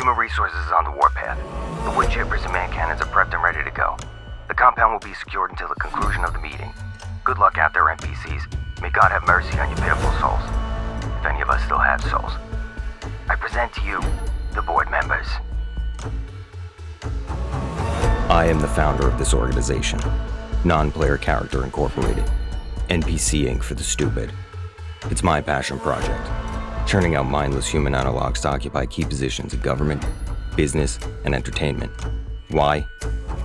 Human Resources is on the warpath. The wood chippers and man cannons are prepped and ready to go. The compound will be secured until the conclusion of the meeting. Good luck out there, NPCs. May God have mercy on your pitiful souls. If any of us still have souls. I present to you, the board members. I am the founder of this organization, Non-Player Character Incorporated, NPC Inc. for the stupid. It's my passion project, churning out mindless human analogs to occupy key positions in government, business, and entertainment. Why?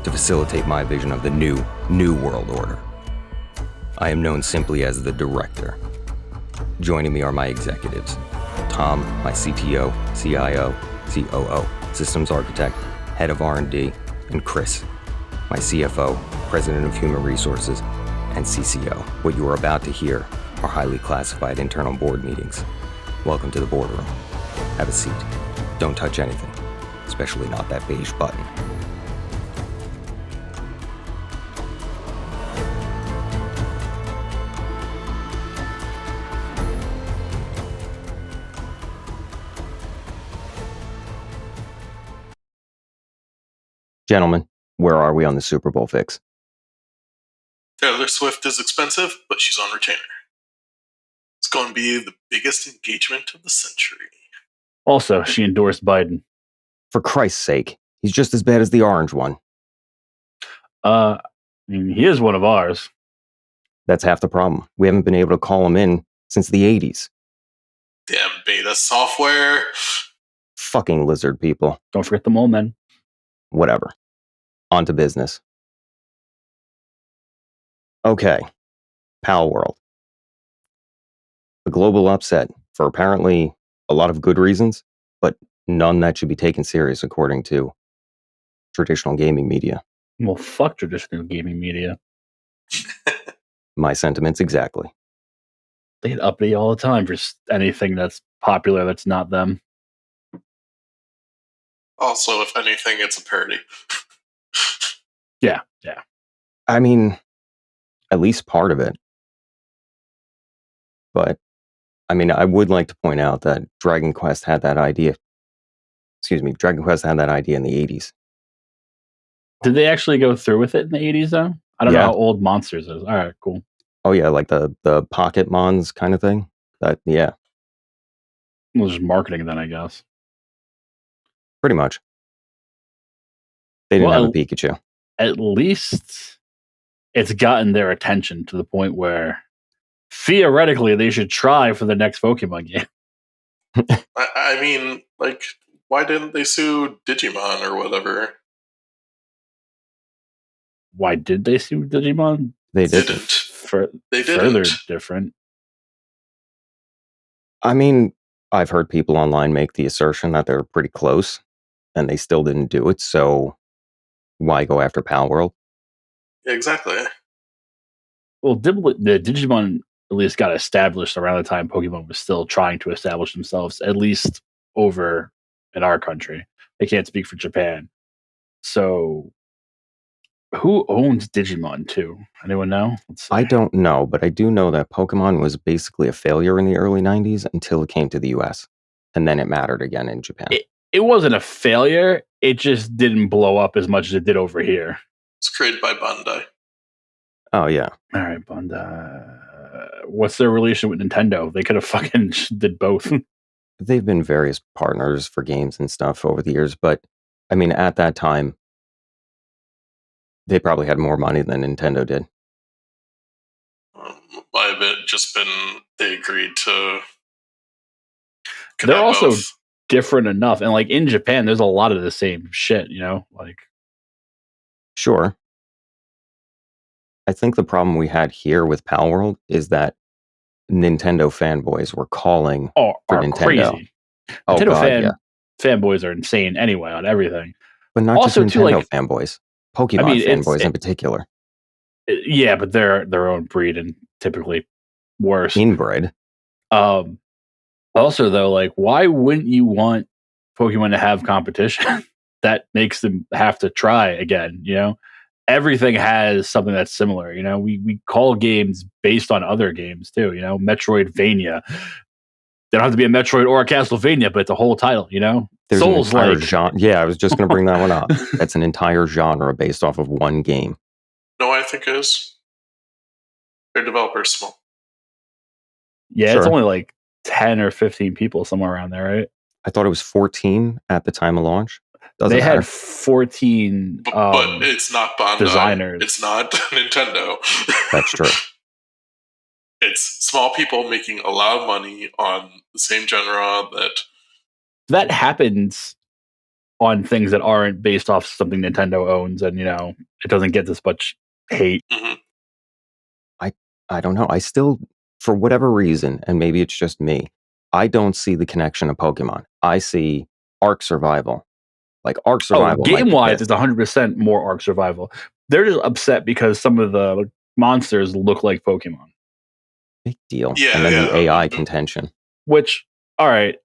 To facilitate my vision of the new world order. I am known simply as the Director. Joining me are my executives, Tom, my CTO, CIO, COO, Systems Architect, Head of R&D, and Chris, my CFO, President of Human Resources, and CCO. What you are about to hear are highly classified internal board meetings. Welcome to the boardroom. Have a seat. Don't touch anything, especially not that beige button. Gentlemen, where are we on the Super Bowl fix? Taylor Swift is expensive, but she's on retainer. It's going to be the biggest engagement of the century. Also, she endorsed Biden. For Christ's sake, he's just as bad as the orange one. I mean, he is one of ours. That's half the problem. We haven't been able to call him in since the 80s. Damn beta software. Fucking lizard people. Don't forget the mole men. Whatever. On to business. Okay. Palworld. A global upset for apparently a lot of good reasons, but none that should be taken serious according to traditional gaming media. Well, fuck traditional gaming media. My sentiments exactly. They get uppity all the time for anything that's popular that's not them. Also, if anything, it's a parody. Yeah. I mean, at least part of it. But, I mean, I would like to point out that Dragon Quest had that idea. Dragon Quest had that idea in the 80s. Did they actually go through with it in the 80s, though? I don't know how old Monsters is. All right, cool. Oh, yeah, like the Pocket Mons kind of thing? Yeah. It was just marketing then, I guess. Pretty much. They didn't have a Pikachu. At least it's gotten their attention to the point where theoretically they should try for the next Pokemon game. I mean, like, why didn't they sue Digimon or whatever? Why did they sue Digimon? They didn't. They didn't. Further different. I mean, I've heard people online make the assertion that they're pretty close, and they still didn't do it, so why go after Palworld? Exactly. Well, the Digimon at least got established around the time Pokemon was still trying to establish themselves, at least over in our country. They can't speak for Japan. So, who owns Digimon too? Anyone know? I don't know, but I do know that Pokemon was basically a failure in the early 90s until it came to the US. And then it mattered again in Japan. It wasn't a failure. It just didn't blow up as much as it did over here. It's created by Bandai. Oh, yeah. All right, Bandai. What's their relation with Nintendo? They could have fucking did both. They've been various partners for games and stuff over the years, but I mean, at that time, they probably had more money than Nintendo did. Might have been just been they agreed to. They're also different enough, and like in Japan, there's a lot of the same shit. Like sure. I think the problem we had here with Palworld is that Nintendo fanboys were calling for Nintendo. Crazy. Nintendo fanboys are insane anyway on everything. But not also just Nintendo fanboys. Pokemon fanboys in particular. Yeah, but they're their own breed and typically worse. Inbred. Also, though, like, why wouldn't you want Pokemon to have competition? That makes them have to try again, Everything has something that's similar, We call games based on other games, too, Metroidvania. They don't have to be a Metroid or a Castlevania, but it's a whole title, There's an entire Souls-like. genre. Yeah, I was just going to bring that one up. That's an entire genre based off of one game. No, I think it is. Their developer's small. Yeah, Sure. it's only like 10 or 15 people, somewhere around there, right? I thought it was 14 at the time of launch. Doesn't They matter. had 14 But it's not Bandai. designers. It's not Nintendo. That's true. It's small people making a lot of money on the same genre That happens on things that aren't based off something Nintendo owns, and it doesn't get this much hate. Mhm. I don't know. I still, for whatever reason, and maybe it's just me, I don't see the connection of Pokemon. I see Ark Survival. Like Ark Survival. Game wise, it's it's 100% more Ark Survival. They're just upset because some of the monsters look like Pokemon. big deal. Yeah, and then yeah. the AI contention. Which, all right,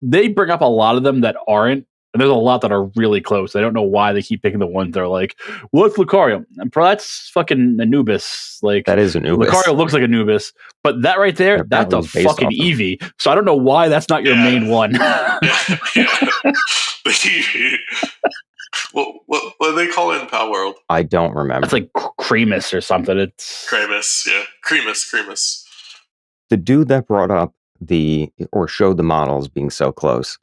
they bring up a lot of them that aren't, and there's a lot that are really close. I don't know why they keep picking the ones that are like, what's Lucario? And that's fucking Anubis. Like, That is Anubis. Lucario looks like Anubis, but that right there, Yeah, that's that a was based fucking off of- Eevee. So I don't know why that's not your main one. What do they call it in Palworld? I don't remember. It's like Cremus or something. It's Cremus, yeah. Cremus. The dude that brought up or showed the models being so close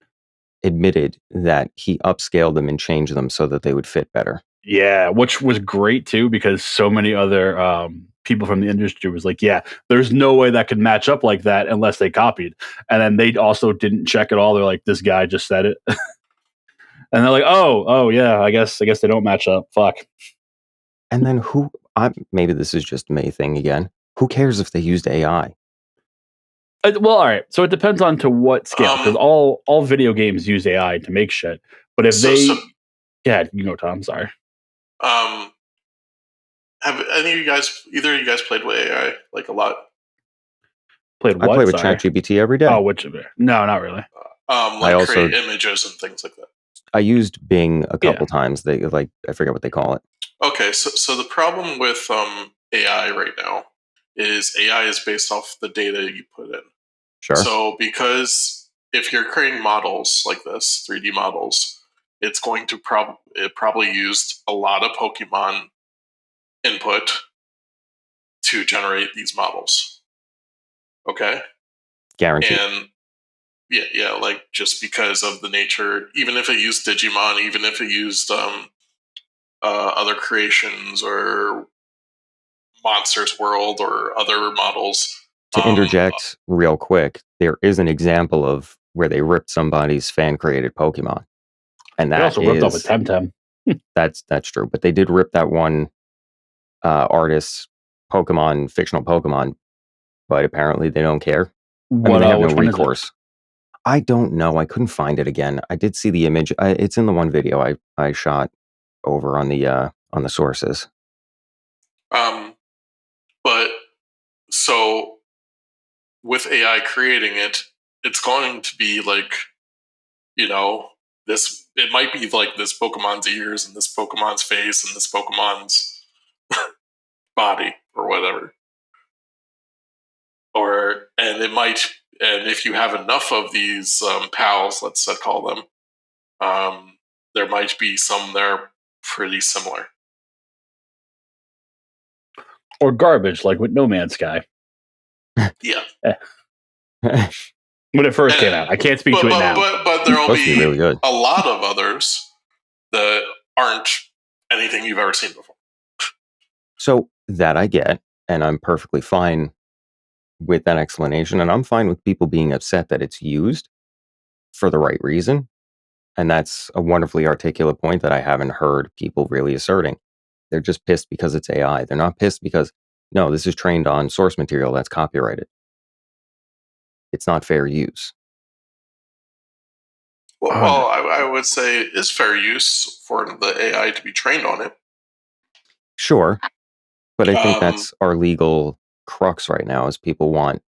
admitted that he upscaled them and changed them so that they would fit better. Yeah, which was great too, because so many other people from the industry was like, yeah, there's no way that could match up like that unless they copied. And then they also didn't check at all. They're like, this guy just said it. And they're like, oh yeah, I guess they don't match up. Fuck. And then maybe this is just me thing again. Who cares if they used AI? Well, all right. So it depends on to what scale, because all video games use AI to make shit. But if yeah, you go, Tom. Sorry. Have either of you guys played with AI like a lot? Played what? I play with Sorry. ChatGPT every day. Oh, which of it? No, not really. Create images and things like that. I used Bing a couple times. I forget what they call it. Okay, so the problem with AI right now is AI is based off the data you put in. Sure. So because if you're creating models like this, 3D models, it's going to probably used a lot of Pokemon input to generate these models. Okay? Guaranteed. And yeah, like just because of the nature, even if it used Digimon, even if it used other creations or Monsters World or other models. To interject real quick, there is an example of where they ripped somebody's fan-created Pokemon. And that also ripped off a Temtem. That's true. But they did rip that one artist's fictional Pokemon, but apparently they don't care. They have no recourse. I don't know. I couldn't find it again. I did see the image. It's in the one video I shot over on the sources. But so with AI creating it, it's going to be like, this. It might be like this Pokemon's ears and this Pokemon's face and this Pokemon's body or whatever. And if you have enough of these pals, let's call them, there might be some that are pretty similar. Or garbage, like with No Man's Sky. Yeah. When it first came out. I can't speak to it now. But there will be really good. a lot of others that aren't anything you've ever seen before. So that I get, and I'm perfectly fine with that explanation, and I'm fine with people being upset that it's used for the right reason. And that's a wonderfully articulate point that I haven't heard people really asserting. They're just pissed because it's AI. They're not pissed because, no, this is trained on source material that's copyrighted. It's not fair use. Well, I would say it's fair use for the AI to be trained on it. Sure. But I think that's our legal crux right now, is people want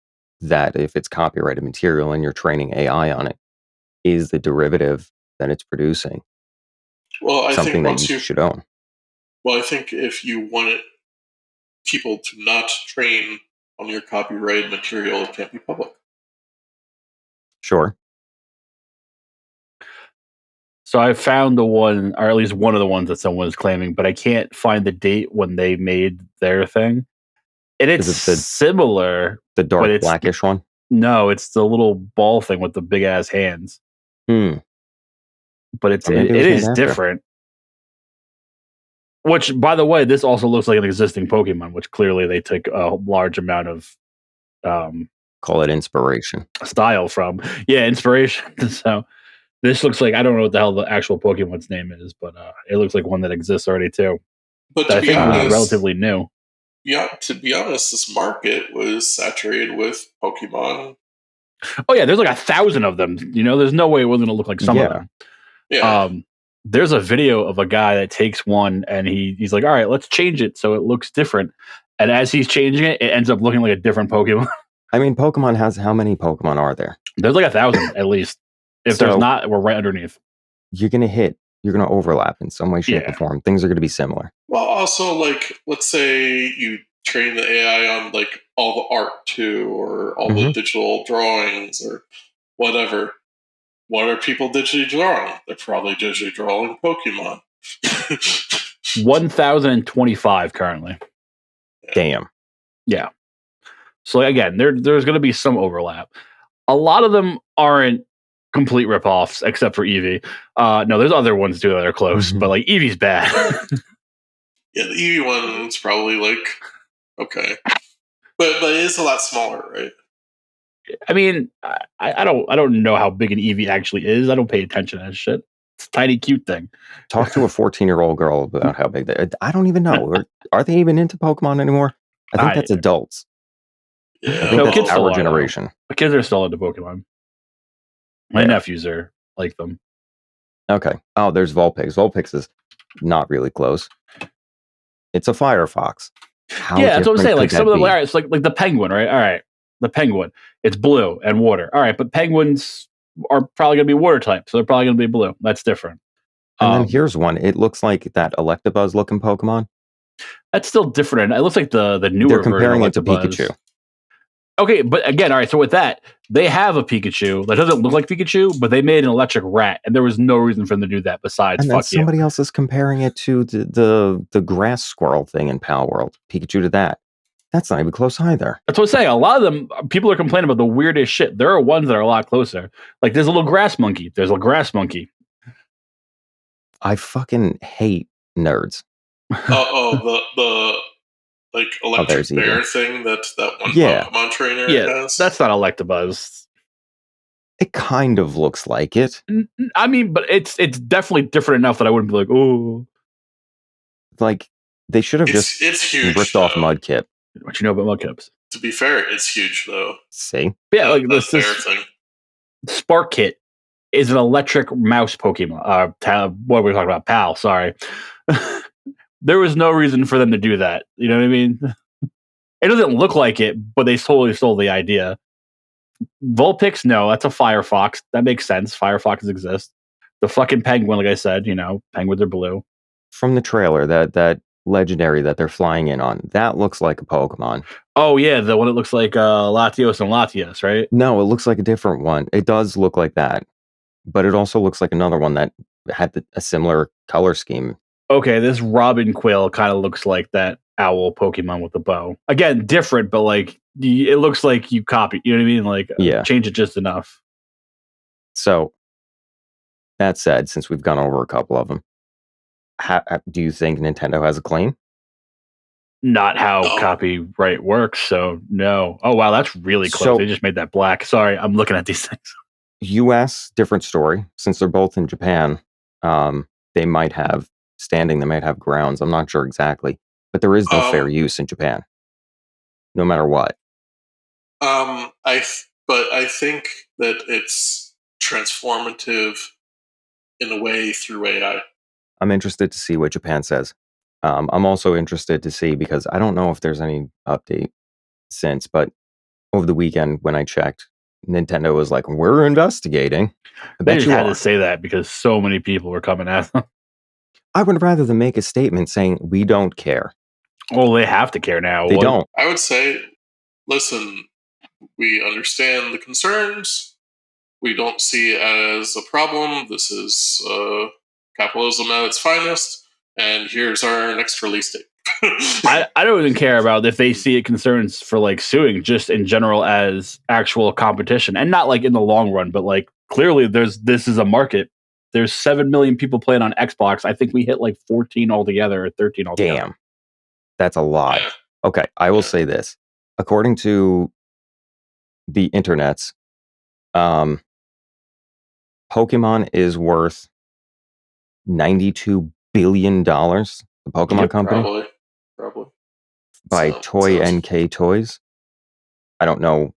that if it's copyrighted material and you're training AI on it, is the derivative that it's producing something that you should own. Well, I think if you want people to not train on your copyrighted material, it can't be public. Sure. So I found the one, or at least one of the ones that someone is claiming, but I can't find the date when they made their thing. And it's Is it similar. the but dark it's blackish one? No, it's the little ball thing with the big ass hands. Hmm. But it Or maybe it was is made after. different. Which, by the way, this also looks like an existing Pokemon, which clearly they took a large amount of Call it inspiration. style from. Yeah, inspiration. So this looks like, I don't know what the hell the actual Pokemon's name is, but it looks like one that exists already too. But That to I be think was honest, relatively new. this market was saturated with Pokemon. Oh yeah, there's like 1,000 of them. There's no way it wasn't going to look like some of Yeah. them. Yeah. There's a video of a guy that takes one and he's like, all right, let's change it so it looks different. And as he's changing it, it ends up looking like a different Pokemon. I mean, Pokemon has how many Pokemon are there? There's like 1,000 at least. If there's So- not, we're right underneath. You're gonna overlap in some way, shape, Yeah. or form. Things are gonna be similar. Well, also, like, let's say you train the AI on like all the art too, or all the digital drawings, or whatever. What are people digitally drawing? They're probably digitally drawing Pokemon. 1,025 currently. Damn. Yeah. So again, there's going to be some overlap. A lot of them aren't complete ripoffs, except for Eevee. No, there's other ones too that are close, but like Eevee's bad. Yeah, the Eevee one's probably like okay, but it is a lot smaller, right? I mean, I don't know how big an Eevee actually is. I don't pay attention to that shit. It's a tiny, cute thing. Talk to a 14-year-old girl about how big they. I don't even know. Are they even into Pokemon anymore? I think that's adults. Yeah, I think kids that's still our are, generation. The kids are still into Pokemon. My nephews are like them. Okay. Oh, there's Vulpix. Vulpix is not really close. It's a Firefox. Yeah, that's what I'm saying. Like some of them, all right, it's like the penguin, right? All right, the penguin. It's blue and water. All right, but penguins are probably going to be water type, so they're probably going to be blue. That's different. And then here's one. It looks like that Electabuzz looking Pokemon. That's still different. It looks like the newer They're comparing it to version of Pikachu. Okay, but again, all right. So with that, they have a Pikachu that doesn't look like Pikachu, but they made an electric rat, and there was no reason for them to do that besides And then fuck you. somebody else is comparing it to the grass squirrel thing in Palworld. Pikachu to that. That's not even close either. That's what I'm saying. A lot of them, people are complaining about the weirdest shit. There are ones that are a lot closer. Like there's a little grass monkey. There's a grass monkey. I fucking hate nerds. The like electric bear Eevee. thing that one Yeah. Pokemon trainer has. That's not Electabuzz. It kind of looks like it. I mean, but it's definitely different enough that I wouldn't be like, oh. Like they should have it's huge, ripped off Mudkip. What you know about Mudkips? To be fair, it's huge though. See? Yeah, like this this thing. Spark Kit is an electric mouse Pokemon. What were we talking about? Pal, sorry. There was no reason for them to do that. You know what I mean? It doesn't look like it, but they totally stole the idea. Vulpix, no, that's a Firefox. That makes sense. Firefoxes exist. The fucking penguin, like I said, penguins are blue. From the trailer, that legendary that they're flying in on, that looks like a Pokemon. Oh, yeah, the one that looks like Latios and Latias, right? No, it looks like a different one. It does look like that. But it also looks like another one that had a similar color scheme. Okay, this Robin Quill kind of looks like that owl Pokemon with the bow. Again, different, but like it looks like you copied. You know what I mean? Like, change it just enough. So, that said, since we've gone over a couple of them, do you think Nintendo has a claim? Not how copyright works. So no. Oh wow, that's really close. So- They just made that black. Sorry, I'm looking at these things. US, different story. Since they're both in Japan, they might have standing. They might have grounds. I'm not sure exactly, but there is no fair use in Japan, no matter what. I think that it's transformative in a way through AI. I'm interested to see what Japan says. I'm also interested to see because I don't know if there's any update since, but over the weekend when I checked, Nintendo was like, "We're investigating." They just had to say that because so many people were coming at them. I would rather them make a statement saying we don't care. Well, they have to care now. They don't. I would say, listen, we understand the concerns. we don't see as a problem. This is capitalism at its finest, and here's our next release date. I don't even care about if they see it concerns for like suing, just in general as actual competition, and not like in the long run, but like clearly this is a market. There's 7 million people playing on Xbox. I think we hit like 14 altogether or 13 altogether. Damn. That's a lot. Yeah. Okay, I will say this. According to the internets, Pokemon is worth $92 billion, the Pokemon company, Probably. by So, Toy NK Toys. I don't know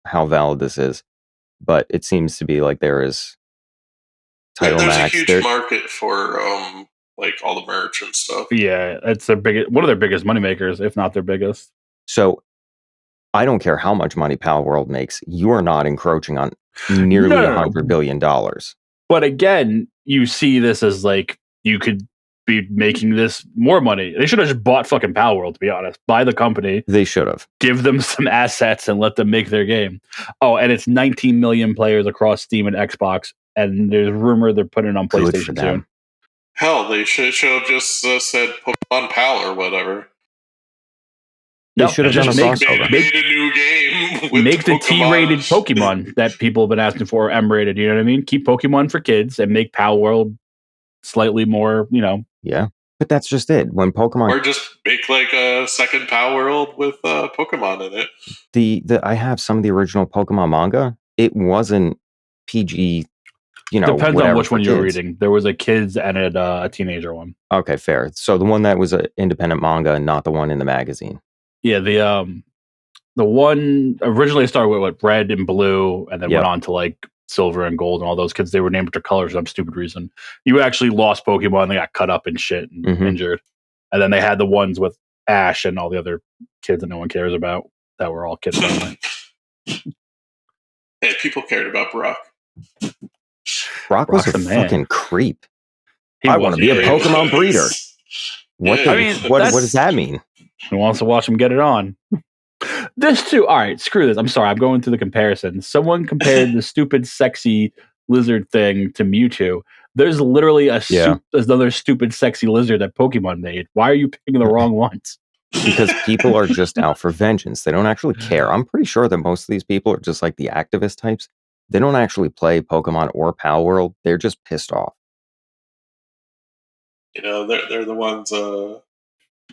how valid this is, but it seems to be like there is title there's max. a huge market for like all the merch and stuff. Yeah, it's their biggest, one of their biggest moneymakers, if not their biggest. So I don't care how much money Palworld makes. You are not encroaching on nearly $100 billion. But again, you see this as like you could be making this more money. They should have just bought fucking Palworld, to be honest. Buy the company. They should have. Give them some assets and let them make their game. Oh, and it's 19 million players across Steam and Xbox, and there's rumor they're putting it on PlayStation soon. Hell, they should have just said Pokemon Pal or whatever. They should have done a crossover. Made a new game. With make the Pokemon. T-rated Pokemon that people have been asking for M-rated. You know what I mean? Keep Pokemon for kids and make Palworld slightly more, you know. Yeah, but that's just it. When Pokemon, or just make like a second Palworld with Pokemon in it. The I have some of the original Pokemon manga. It wasn't PG. You know, depends on which one you're kids. reading. There was a kids and a teenager one. Okay, fair. So the one that was an independent manga, not the one in the magazine. Yeah, the one originally started with what, red and blue, and then went on to like silver and gold and all those kids. They were named after colors for some stupid reason. You actually lost Pokemon; they got cut up and shit and injured. And then they had the ones with Ash and all the other kids that no one cares about that were all kid friendly. Hey, people cared about Brock. Brock was a fucking creep. I want to be a Pokemon breeder. What does that mean? Who wants to watch him get it on? This too. All right, screw this. I'm sorry. I'm going through the comparison. Someone compared the stupid, sexy lizard thing to Mewtwo. There's literally another stupid, sexy lizard that Pokemon made. Why are you picking the wrong ones? Because people are just out for vengeance. They don't actually care. I'm pretty sure that most of these people are just like the activist types. They don't actually play Pokemon or Palworld. They're just pissed off. You know, they're the ones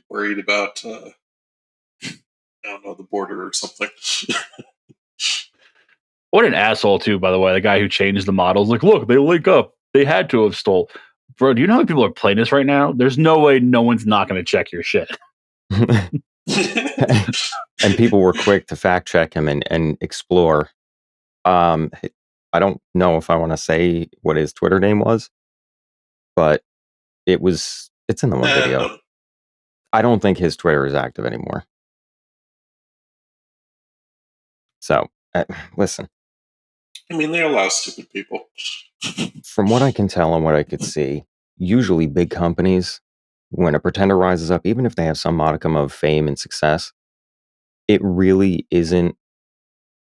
worried about, I don't know, the border or something. What an asshole, too, by the way. The guy who changed the models. Like, look, they link up. They had to have stole. Bro, do you know how many people are playing this right now? There's no way no one's not going to check your shit. And people were quick to fact check him and explore. I don't know if I want to say what his Twitter name was, but it's in the one video. I don't think his Twitter is active anymore. So, listen. I mean, they allow stupid people. From what I can tell and what I could see, usually big companies, when a pretender rises up, even if they have some modicum of fame and success, it really isn't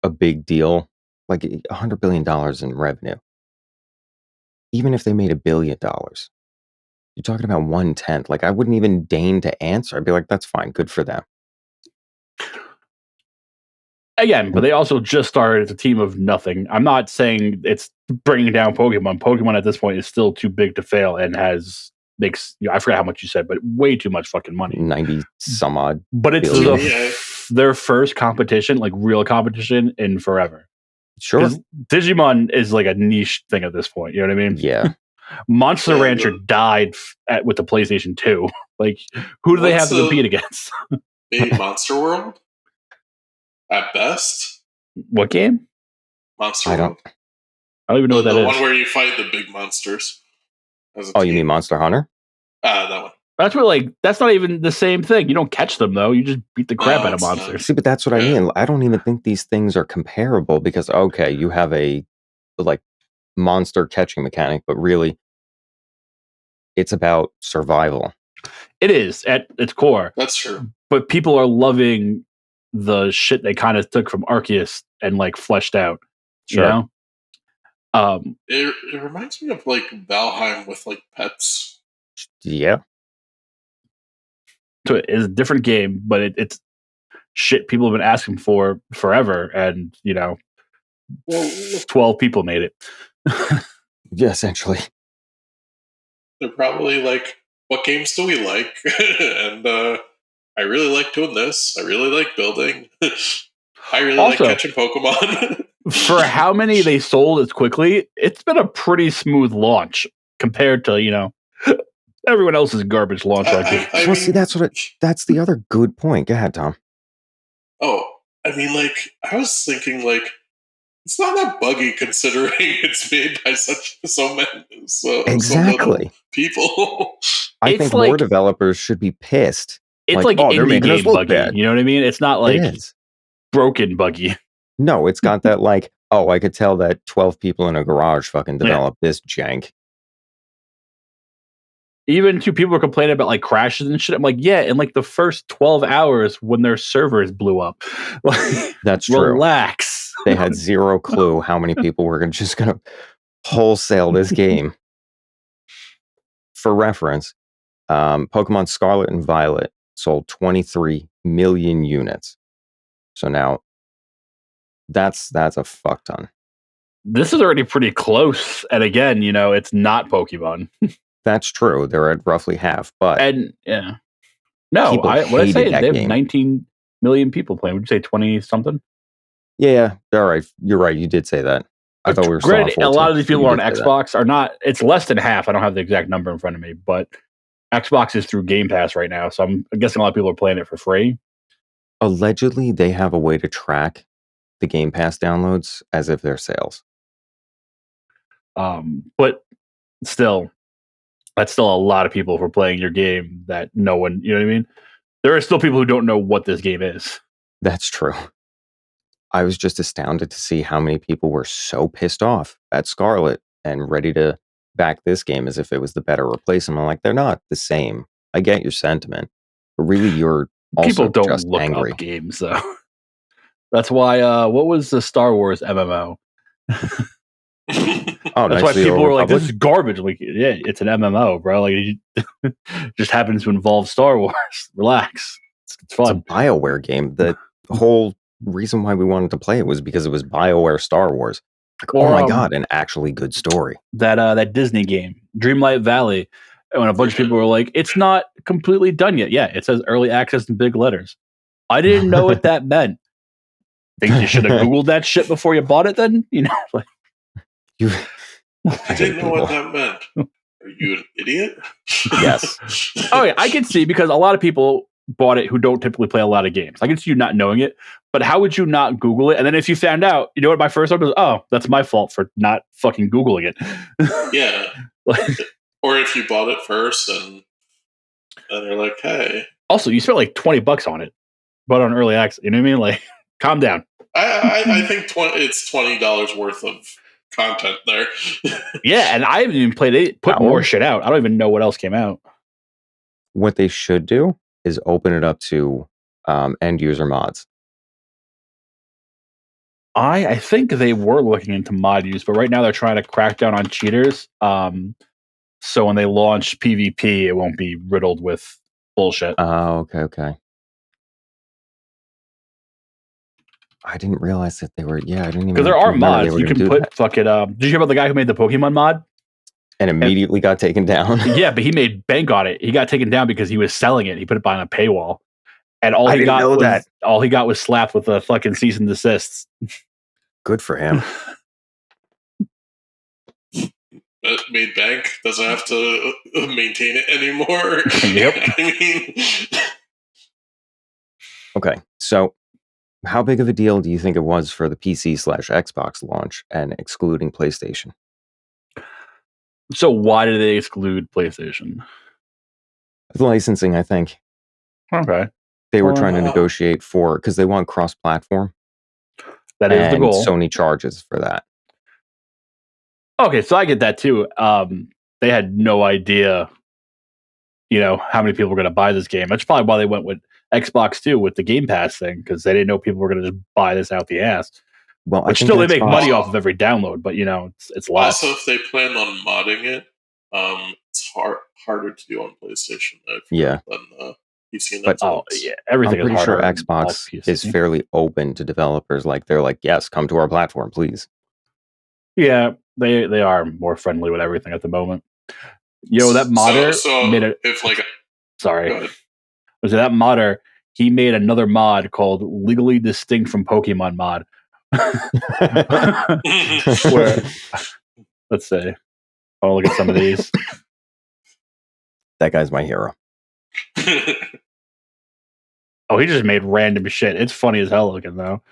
a big deal. Like $100 billion in revenue. Even if they made $1 billion, you're talking about 1/10. Like, I wouldn't even deign to answer. I'd be like, that's fine. Good for them. Again, but they also just started as a team of nothing. I'm not saying it's bringing down Pokemon. Pokemon at this point is still too big to fail and makes, I forgot how much you said, but way too much fucking money. 90 some odd. But it's their first competition, like real competition in forever. Sure. Digimon is like a niche thing at this point. You know what I mean? Yeah. Monster Rancher died with the PlayStation 2. Like, who do they have to compete against? Big Monster World? At best? What game? Monster World. I don't even know what that is. The one where you fight the big monsters. You mean Monster Hunter? That one. That's where, that's not even the same thing. You don't catch them, though. You just beat the crap out of monsters. See, but that's what I mean. I don't even think these things are comparable because, okay, you have a, monster catching mechanic, but really, it's about survival. It is, at its core. That's true. But people are loving the shit they kind of took from Arceus and, fleshed out. Sure. You know? It reminds me of like Valheim with like pets. Yeah. So it's a different game, but it's shit people have been asking for forever, and 12 people made it. Yeah, essentially. They're probably like, what games do we like? And I really like doing this. I really like building. I really like catching Pokemon. For how many they sold as quickly, it's been a pretty smooth launch compared to, everyone else's garbage launch. See, that's the other good point. Go ahead, Tom. Oh, I mean, like, I was thinking, like, it's not that buggy considering it's made by so little people. I think more developers should be pissed. It's like they're making us look buggy. bad. You know what I mean? It's not like broken buggy. No, it's got that like, oh, I could tell that 12 people in a garage fucking developed this jank. Even two people were complaining about like crashes and shit. I'm like, yeah, in like the first 12 hours when their servers blew up. That's true. Relax. They had zero clue how many people were just going to wholesale this game. For reference, Pokemon Scarlet and Violet sold 23 million units. So now that's a fuck ton. This is already pretty close. And again, it's not Pokemon. That's true. They're at roughly half, but no, what I say? They have game. 19 million people playing. Would you say 20 something? Yeah. All right. You're right. You did say that. I thought we were still on 14. A lot of these people on Xbox are not. It's less than half. I don't have the exact number in front of me, but Xbox is through Game Pass right now, so I'm guessing a lot of people are playing it for free. Allegedly, they have a way to track the Game Pass downloads as if they're sales. But still, that's still a lot of people for playing your game that no one, you know what I mean? There are still people who don't know what this game is. That's true. I was just astounded to see how many people were so pissed off at Scarlet and ready to back this game as if it was the better replacement. I'm like, they're not the same. I get your sentiment, but really, you're also people don't just look angry. Up games though. That's why. What was the Star Wars MMO? That's why people were like, "This is garbage." Like, yeah, it's an MMO, bro. Like, it just happens to involve Star Wars. Relax, it's fun. It's a BioWare game. The whole reason why we wanted to play it was because it was BioWare Star Wars. Like, oh my god, an actually good story. That Disney game, Dreamlight Valley, when a bunch of people were like, "It's not completely done yet." Yeah, it says early access in big letters. I didn't know what that meant. Think you should have Googled that shit before you bought it? Then like. I didn't know what that meant. Are you an idiot? Yes. Oh yeah, I can see because a lot of people bought it who don't typically play a lot of games. I can see you not knowing it, but how would you not Google it? And then if you found out, you know what my first thought was, oh, that's my fault for not fucking Googling it. Yeah. Or if you bought it first and they're like, hey. Also, you spent like $20 on it, but on early access. You know what I mean? Like, calm down. I think it's $20 worth of content there. Yeah, and I haven't even played it. Put more shit out. I don't even know what else came out. What they should do is open it up to end user mods. I think they were looking into mod use, but right now they're trying to crack down on cheaters. So when they launch PvP, it won't be riddled with bullshit. Oh, okay. I didn't realize that they were. Yeah, I didn't even. Because there are mods. You can put fucking. Did you hear about the guy who made the Pokemon mod? And immediately got taken down. Yeah, but he made bank on it. He got taken down because he was selling it. He put it behind a paywall, and all he got was slapped with a fucking cease and desists. Good for him. Made bank, doesn't have to maintain it anymore. Yep. I mean. Okay, so. How big of a deal do you think it was for the PC/Xbox launch and excluding PlayStation? So why did they exclude PlayStation? The licensing, I think. Okay. They were trying to negotiate because they want cross-platform. That is the goal. Sony charges for that. Okay, so I get that too. They had no idea, how many people were going to buy this game. That's probably why they went with Xbox too with the Game Pass thing, because they didn't know people were going to just buy this out the ass. Well, which still they make money off of every download, but it's less. Also, if they plan on modding it, it's harder to do on PlayStation. Yeah. Than PC and But Xbox. Everything. I'm pretty is sure harder Xbox is fairly open to developers. Like they're like, yes, come to our platform, please. Yeah, they are more friendly with everything at the moment. That modder made it. If like, sorry, was that modder? He made another mod called "Legally Distinct from Pokemon" mod. Where, let's see. I'll look at some of these. That guy's my hero. Oh, he just made random shit. It's funny as hell looking though.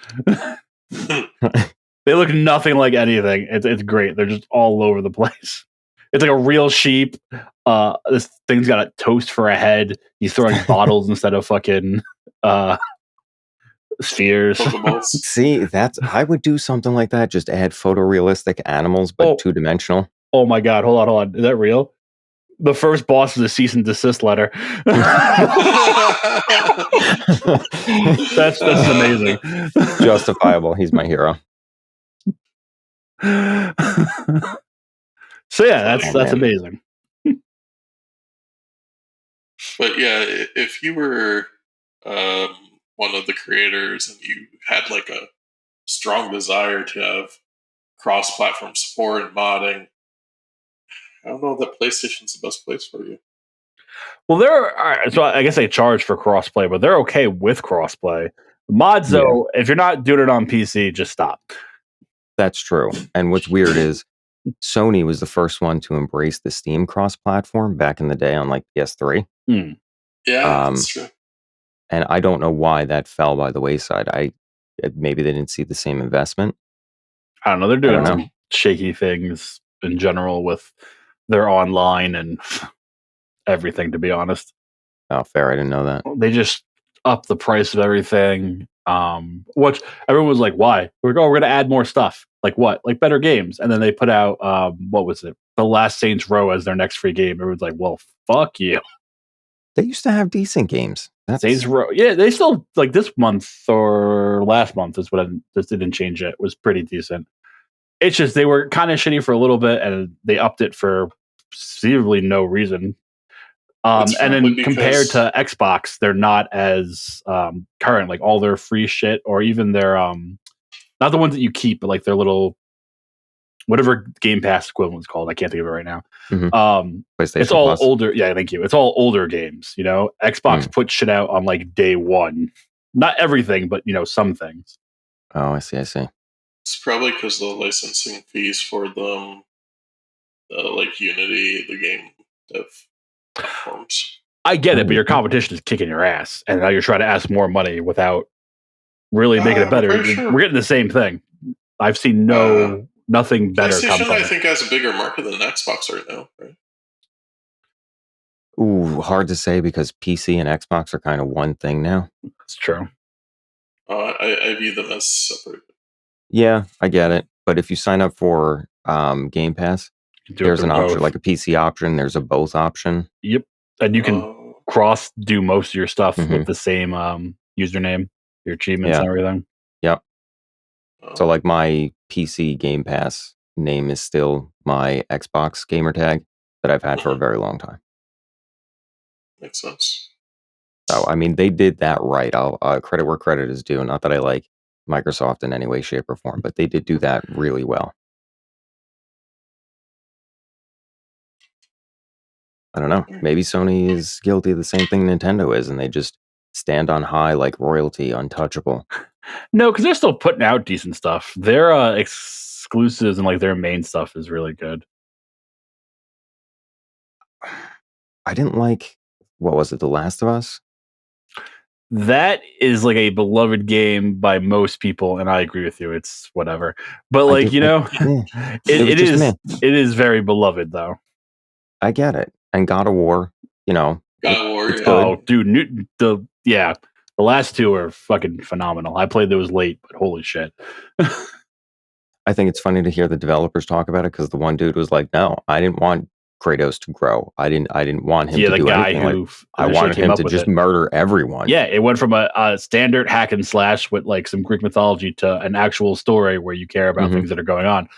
They look nothing like anything. It's great. They're just all over the place. It's like a real sheep. This thing's got a toast for a head. He's throwing bottles instead of fucking spheres. See, I would do something like that. Just add photorealistic animals, but 2-dimensional. Oh my god! Hold on. Is that real? The first boss is a cease and desist letter. That's amazing. Justifiable. He's my hero. So yeah, that's amazing. But yeah, if you were one of the creators and you had like a strong desire to have cross-platform support and modding, I don't know that PlayStation's the best place for you. Well, so I guess they charge for crossplay, but they're okay with crossplay. Mods, though, if you're not doing it on PC, just stop. That's true. And what's weird is Sony was the first one to embrace the Steam cross-platform back in the day on like PS3. Yeah, that's true. And I don't know why that fell by the wayside. Maybe they didn't see the same investment. I don't know. They're doing some shaky things in general with their online and everything, to be honest. Oh, fair. I didn't know that. They just upped the price of everything. Which everyone was like, why? We're going to add more stuff. Like what? Like better games. And then they put out, what was it? The Last Saints Row as their next free game. Everyone's like, well, fuck you. They used to have decent games. Saints Row. Yeah, they still, like this month or last month is what this didn't change it. It was pretty decent. It's just they were kind of shitty for a little bit and they upped it for seemingly no reason. And then compared to Xbox, they're not as current. Like all their free shit, or even their not the ones that you keep, but like their little whatever Game Pass equivalent is called. I can't think of it right now. Mm-hmm. It's all Plus. Older. Yeah, thank you. It's all older games. Xbox put shit out on like day one. Not everything, but some things. Oh, I see. It's probably because the licensing fees for them, like Unity, the game dev platforms. I get it, but your competition is kicking your ass, and now you're trying to ask more money without really making it better. Sure. We're getting the same thing. I've seen nothing better. PlayStation, I think, has a bigger market than Xbox right now, right? Ooh, hard to say because PC and Xbox are kind of one thing now. That's true. I view them as separate. Yeah, I get it. But if you sign up for Game Pass, there's an option, like a PC option. There's a both option. Yep. And you can do most of your stuff with the same username, your achievements and everything. Yep. So like my PC Game Pass name is still my Xbox gamer tag that I've had for a very long time. Makes sense. So, I mean, they did that right. I'll credit where credit is due. Not that I like Microsoft in any way, shape, or form, but they did do that really well. I don't know. Maybe Sony is guilty of the same thing Nintendo is, and they just stand on high like royalty, untouchable. No, because they're still putting out decent stuff. Their exclusives and like their main stuff is really good. I didn't like, what was it, The Last of Us? That is like a beloved game by most people, and I agree with you. It's whatever, but like it is very beloved though. I get it. And God of War, God of War. It's yeah. good. Oh, dude, the last two are fucking phenomenal. I played those late, but holy shit. I think it's funny to hear the developers talk about it because the one dude was like, "No, I didn't want Kratos to grow. I didn't want him to the do guy anything. who Like, I wanted him to just murder everyone. Yeah, it went from a standard hack and slash with like some Greek mythology to an actual story where you care about things that are going on.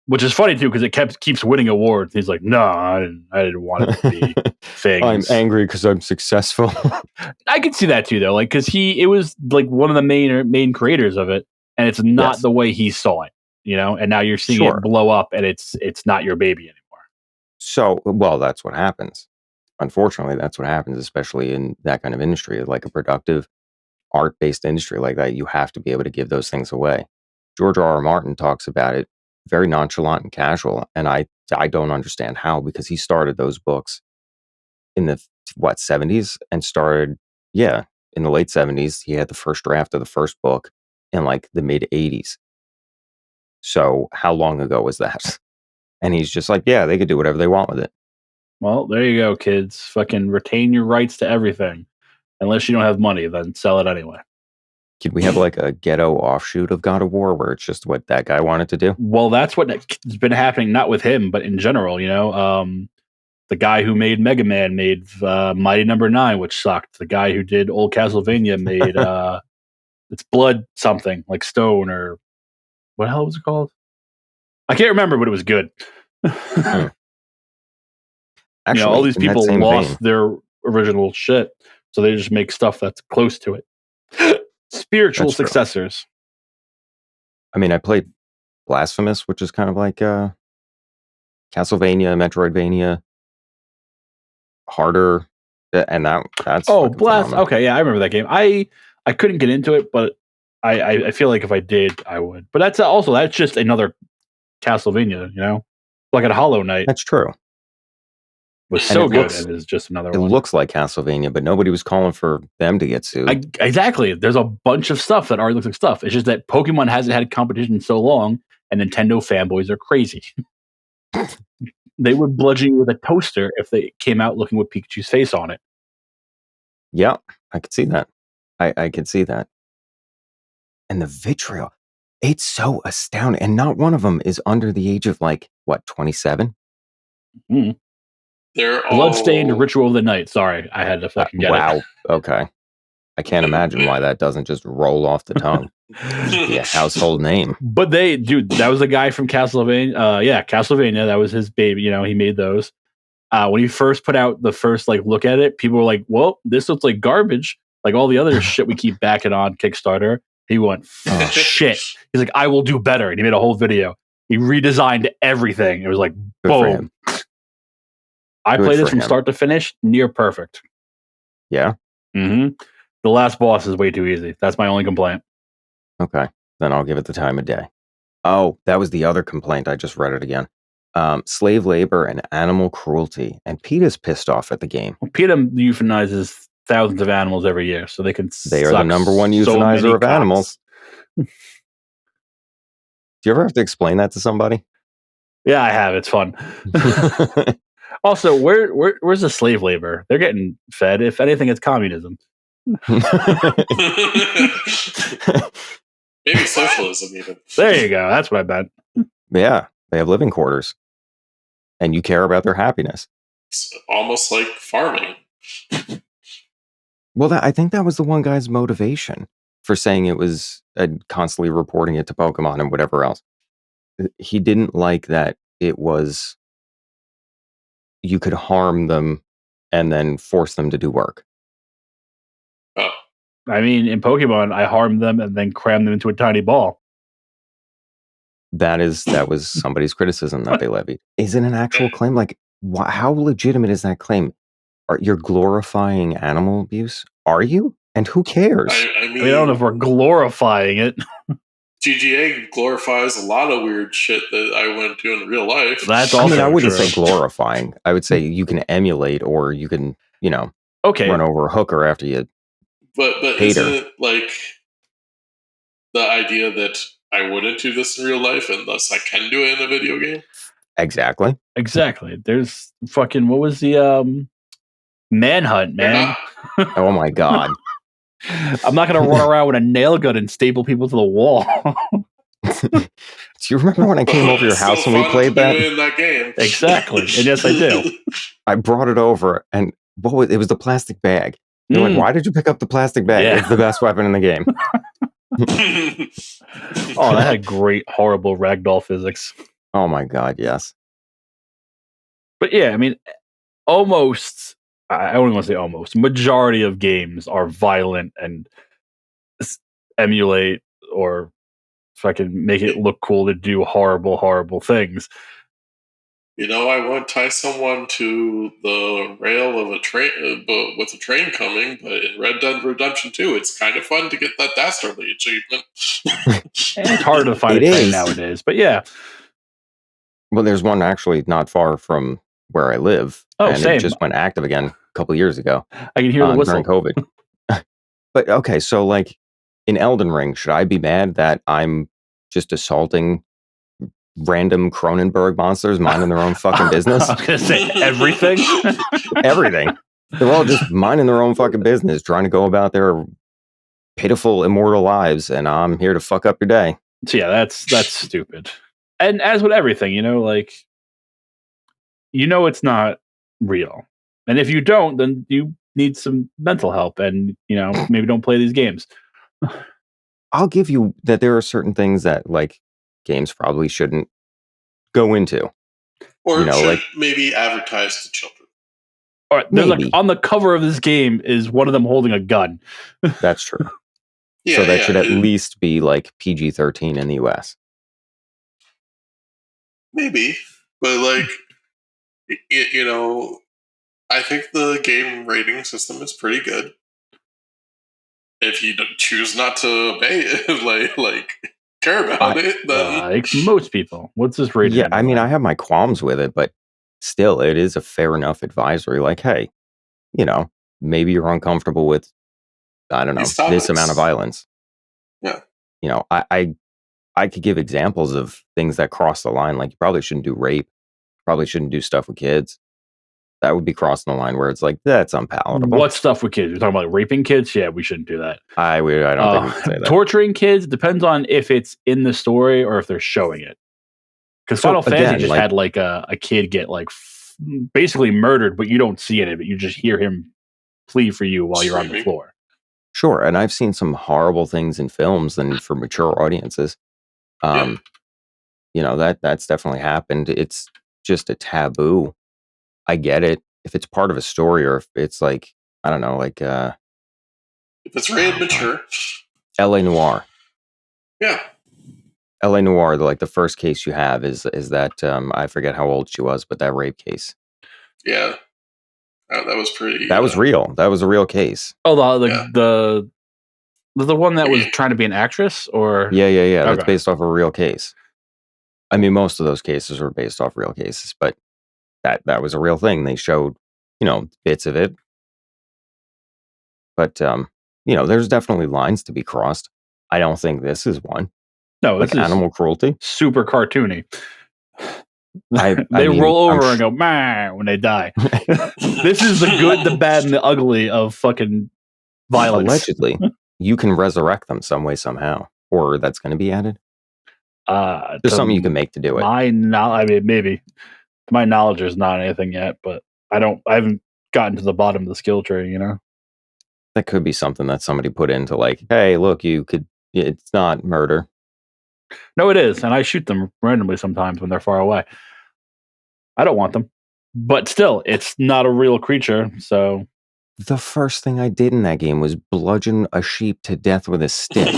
Which is funny too, because it keeps winning awards. He's like, no, I didn't want it to be things. I'm angry because I'm successful. I could see that too, though. Like, because it was like one of the main creators of it, and it's not the way he saw it, And now you're seeing it blow up, and it's not your baby anymore. So, well, that's what happens. Unfortunately, that's what happens, especially in that kind of industry, like a productive art-based industry like that. You have to be able to give those things away. George R.R. Martin talks about it very nonchalant and casual, and I don't understand how, because he started those books in the 70s and started in the late 70s. He had the first draft of the first book in like the mid 80s. So how long ago was that? And he's just like, yeah, they could do whatever they want with it. Well, there you go, kids. Fucking retain your rights to everything. Unless you don't have money, then sell it anyway. Could we have like a ghetto offshoot of God of War where it's just what that guy wanted to do? Well, that's what's been happening, not with him, but in general, the guy who made Mega Man made Mighty Number 9, which sucked. The guy who did old Castlevania made it's Blood something, like Stone, or what the hell was it called? I can't remember, but it was good. Actually, all these people lost their original shit, so they just make stuff that's close to it. Spiritual successors. I mean, I played Blasphemous, which is kind of like Castlevania, Metroidvania, harder, and that's okay, yeah, I remember that game. I couldn't get into it, but I feel like if I did, I would. But that's just another Castlevania, like at Hollow Knight. That's true. Was so good, and it's just another one. It looks like Castlevania, but nobody was calling for them to get sued. Exactly. There's a bunch of stuff that already looks like stuff. It's just that Pokemon hasn't had competition so long, and Nintendo fanboys are crazy. They would bludgeon you with a toaster if they came out looking with Pikachu's face on it. Yeah, I could see that. I could see that. And the vitriol, it's so astounding. And not one of them is under the age of 27? Mm-hmm. They're Bloodstained Ritual of the Night. Sorry, I had to fucking get it. Wow. Okay. I can't imagine why that doesn't just roll off the tongue. Yeah, household name. But that was a guy from Castlevania. Castlevania. That was his baby. He made those. When he first put out the first look at it, people were like, "Well, this looks like garbage, like all the other shit we keep backing on Kickstarter." He went, "Oh shit!" He's like, "I will do better," and he made a whole video. He redesigned everything. It was like, boom. I played this from start to finish, near perfect. Yeah. Mm-hmm. The last boss is way too easy. That's my only complaint. Okay, then I'll give it the time of day. Oh, that was the other complaint. I just read it again. Slave labor and animal cruelty. And PETA's pissed off at the game. Well, PETA euthanizes thousands of animals every year, so they are the number one euthanizer of animals. Do you ever have to explain that to somebody? Yeah, I have. It's fun. Also, where's the slave labor? They're getting fed. If anything, it's communism. Maybe socialism even. There you go. That's what I meant. Yeah, they have living quarters. And you care about their happiness. It's almost like farming. Well, I think that was the one guy's motivation for saying it was constantly reporting it to Pokemon and whatever else. He didn't like that it was, you could harm them and then force them to do work. Oh. I mean, in Pokemon, I harm them and then cram them into a tiny ball. That was somebody's criticism that they levied. Is it an actual claim? Like, how legitimate is that claim? You're glorifying animal abuse? Are you? And who cares? I mean, I don't know if we're glorifying it. GGA glorifies a lot of weird shit that I went to in real life. That's also I wouldn't true. say glorifying. I would say you can emulate, or you can, run over a hooker after you. But isn't it like the idea that I wouldn't do this in real life unless I can do it in a video game? Exactly. There's fucking, what was the Manhunt, man? Oh my god. I'm not gonna run around with a nail gun and staple people to the wall. Do you remember when I came over your It's house still and we fun played to be that? in that game. Exactly. And yes, I do. I brought it over, and it was the plastic bag. You're like, why did you pick up the plastic bag? Yeah. It's the best weapon in the game. Oh, that had great, horrible ragdoll physics. Oh my god, yes. But yeah, I mean, almost, I don't want to say almost, majority of games are violent and emulate or fucking make it look cool to do horrible, horrible things. You know, I won't tie someone to the rail of a train with a train coming, but in Red Dead Redemption 2, it's kind of fun to get that dastardly achievement. It's hard to find a train nowadays, but yeah. Well, there's one actually not far from where I live, and same. it just went active again a couple years ago. I can hear the whistle. During COVID. But okay, so like in Elden Ring, should I be mad that I'm just assaulting random Cronenberg monsters minding their own fucking business? I was gonna say everything. Everything. They're all just minding their own fucking business, trying to go about their pitiful immortal lives, and I'm here to fuck up your day. So yeah, that's stupid. And as with everything, like, it's not real. And if you don't, then you need some mental help, and maybe don't play these games. I'll give you that there are certain things that like games probably shouldn't go into. Or should maybe advertise to children. All right, there's on the cover of this game is one of them holding a gun. That's true. So that should at least be like PG-13 in the US. Maybe, but like, I think the game rating system is pretty good. If you choose not to obey it, like care about it, then like most people. What's this rating? Yeah, I mean, I have my qualms with it, but still, it is a fair enough advisory. Like, hey, maybe you're uncomfortable with, I don't know, this amount of violence. Yeah. I could give examples of things that cross the line. Like, you probably shouldn't do rape. Probably shouldn't do stuff with kids. That would be crossing the line where it's like, that's unpalatable. What stuff with kids? You're talking about raping kids? Yeah, we shouldn't do that. I don't think we can say that. Torturing kids depends on if it's in the story or if they're showing it. Because Final Fantasy just had like a kid get like basically murdered, but you don't see any of it. You just hear him plea for you while you're on the floor. Sure, and I've seen some horrible things in films and for mature audiences. That's definitely happened. It's just a taboo. I get it. If it's part of a story, or if it's like, I don't know, like if it's rated mature. L.A. Noire. Yeah. L.A. Noire, like the first case you have is that I forget how old she was, but that rape case. Yeah. That was pretty. That was real. That was a real case. Oh, the one that was trying to be an actress, or yeah. Okay. That's based off a real case. I mean, most of those cases were based off real cases, but that was a real thing. They showed, bits of it. But there's definitely lines to be crossed. I don't think this is one. No, like animal cruelty. Super cartoony. They roll over and go "man" when they die. This is the good, the bad, and the ugly of fucking violence. Allegedly, you can resurrect them some way, somehow, or that's going to be added. There's something you can make to do it. I mean, maybe. To my knowledge, there's not anything yet, but I haven't gotten to the bottom of the skill tree. That could be something that somebody put into, like, hey, look, it's not murder. No, it is, and I shoot them randomly sometimes when they're far away. I don't want them, but still, it's not a real creature. So the first thing I did in that game was bludgeon a sheep to death with a stick,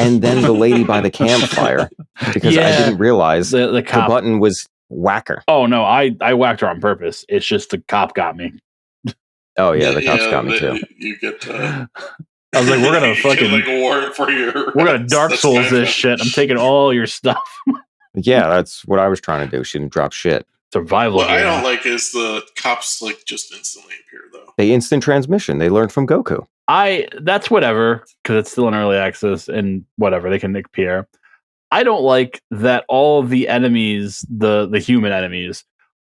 and then the lady by the campfire, because I didn't realize the button was whacker. Oh no, I whacked her on purpose. It's just the cop got me. Oh yeah, the cops got me too. You get. I was like, we're gonna fucking like a warrant for your. We're gonna Dark Souls this shit. I'm taking all your stuff. Yeah, that's what I was trying to do. She didn't drop shit. Survival. What I don't like is the cops like just instantly appear though. They instant transmission. They learned from Goku. That's whatever, because it's still in early access and whatever, they can appear. I don't like that all of the enemies, the human enemies,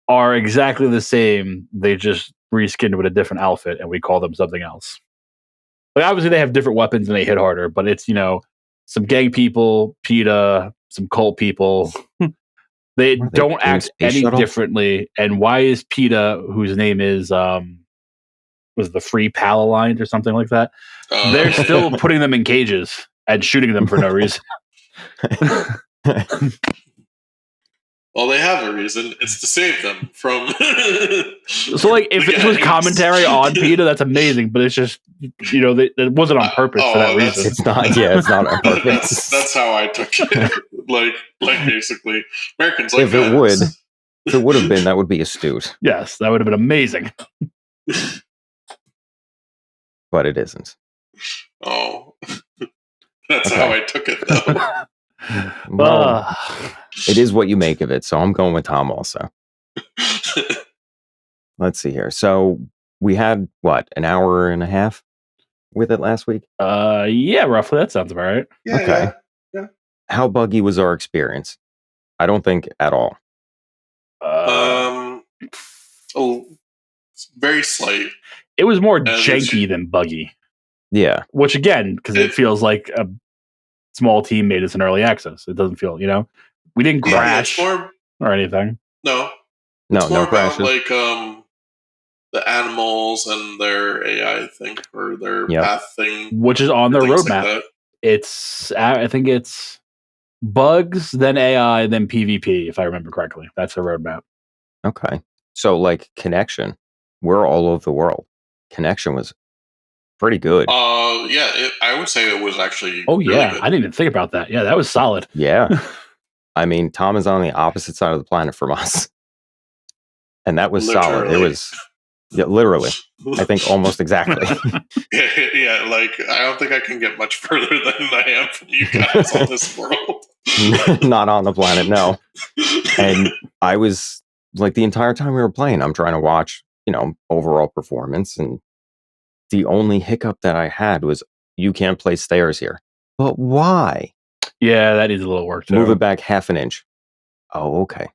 are exactly the same. They just reskinned with a different outfit and we call them something else. Like obviously they have different weapons and they hit harder, but it's, some gang people, PETA, some cult people. They Were they don't doing act space any shuttle? differently. And why is PETA, whose name is was the Free Pal Alliance or something like that? They're still putting them in cages and shooting them for no reason. Well, they have a reason. It's to save them from. So, like, if it was commentary on PETA, that's amazing. But it's just, it wasn't on purpose for that reason. It's not. Yeah, it's not on purpose. That's how I took it. like basically, Americans like If it would have been, that would be astute. Yes, that would have been amazing. But it isn't. Oh, that's how I took it, though. Well, it is what you make of it. So I'm going with Tom also. Let's see here. So we had an hour and a half with it last week? Yeah, roughly. That sounds about right. Yeah, okay. Yeah. How buggy was our experience? I don't think at all. Very slight. It was more janky than buggy. Yeah. Which again, because it feels like a small team made us an early access. It doesn't feel, we didn't crash or anything. No, crashes. Like the animals and their AI thing or their path thing, which is on their roadmap. Like I think it's bugs, then AI, then PvP, if I remember correctly. That's the roadmap. Okay. So like connection, we're all over the world. Connection was pretty good. I would say it was actually. Oh really yeah, good. I didn't even think about that. Yeah, that was solid. Yeah. I mean, Tom is on the opposite side of the planet from us. And that was solid. It was literally. I think almost exactly. yeah, like I don't think I can get much further than I am from you guys on this world. Not on the planet, no. And I was like the entire time we were playing, I'm trying to watch, overall performance, and the only hiccup that I had was you can't place stairs here. But why? Yeah, that needs a little work too. Move it back half an inch. Oh, okay.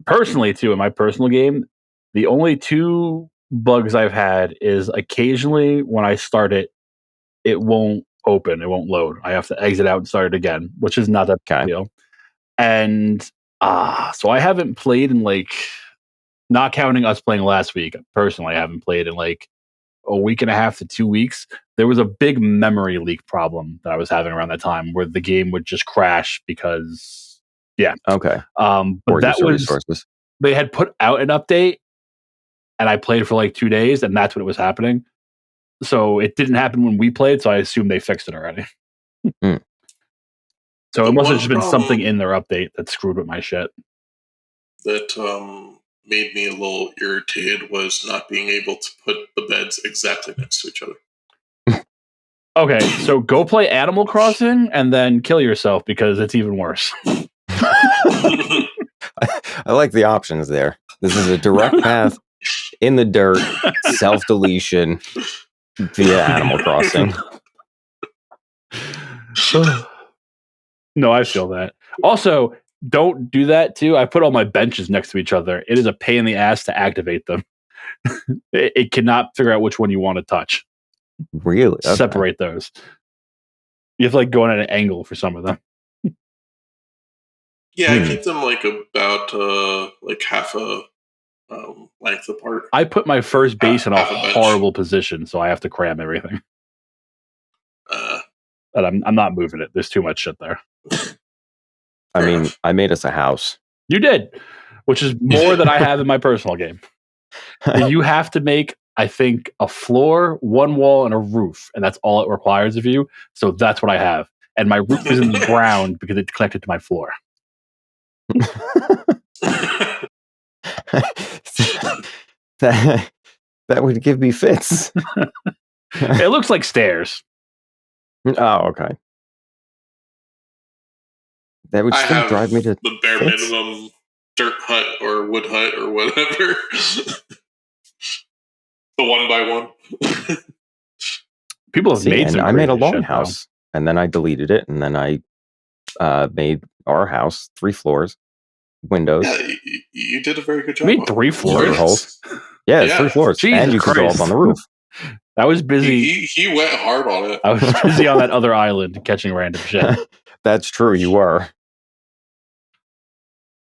Personally too, in my personal game, the only two bugs I've had is occasionally when I start it, it won't open, it won't load. I have to exit out and start it again, which is not that big deal. And so I haven't played in not counting us playing last week. Personally, I haven't played in a week and a half to 2 weeks. There was a big memory leak problem that I was having around that time where the game would just crash because, okay. But that was resources. They had put out an update, and I played for 2 days, and that's when it was happening. So it didn't happen when we played, so I assume they fixed it already. So it must have just been something in their update that screwed with my shit. That made me a little irritated was not being able to put the beds exactly next to each other. Okay, so go play Animal Crossing and then kill yourself because it's even worse. I like the options there. This is a direct path in the dirt, self-deletion via Animal Crossing. No, I feel that. Also, don't do that too. I put all my benches next to each other. It is a pain in the ass to activate them. It cannot figure out which one you want to touch. Really? Okay. Separate those. You have to go in at an angle for some of them. Yeah, I keep them about half a length apart. I put my first base in a horrible position, so I have to cram everything. But I'm not moving it. There's too much shit there. I mean, I made us a house. You did, which is more than I have in my personal game. You have to make, I think, a floor, one wall, and a roof, and that's all it requires of you. So that's what I have. And my roof is in the ground because it's connected to my floor. that would give me fits. It looks like stairs. Oh, okay. That would still drive me to the bare minimum dirt hut or wood hut or whatever. The 1x1. People have made some. I made a long house, and then I deleted it, and then I made our house 3 floors, windows. Yeah, you did a very good job. You made 3 floors. Yeah, it's 3 floors, Jesus and you could go up on the roof. I was busy. He went hard on it. I was busy on that other island catching random shit. That's true. You were.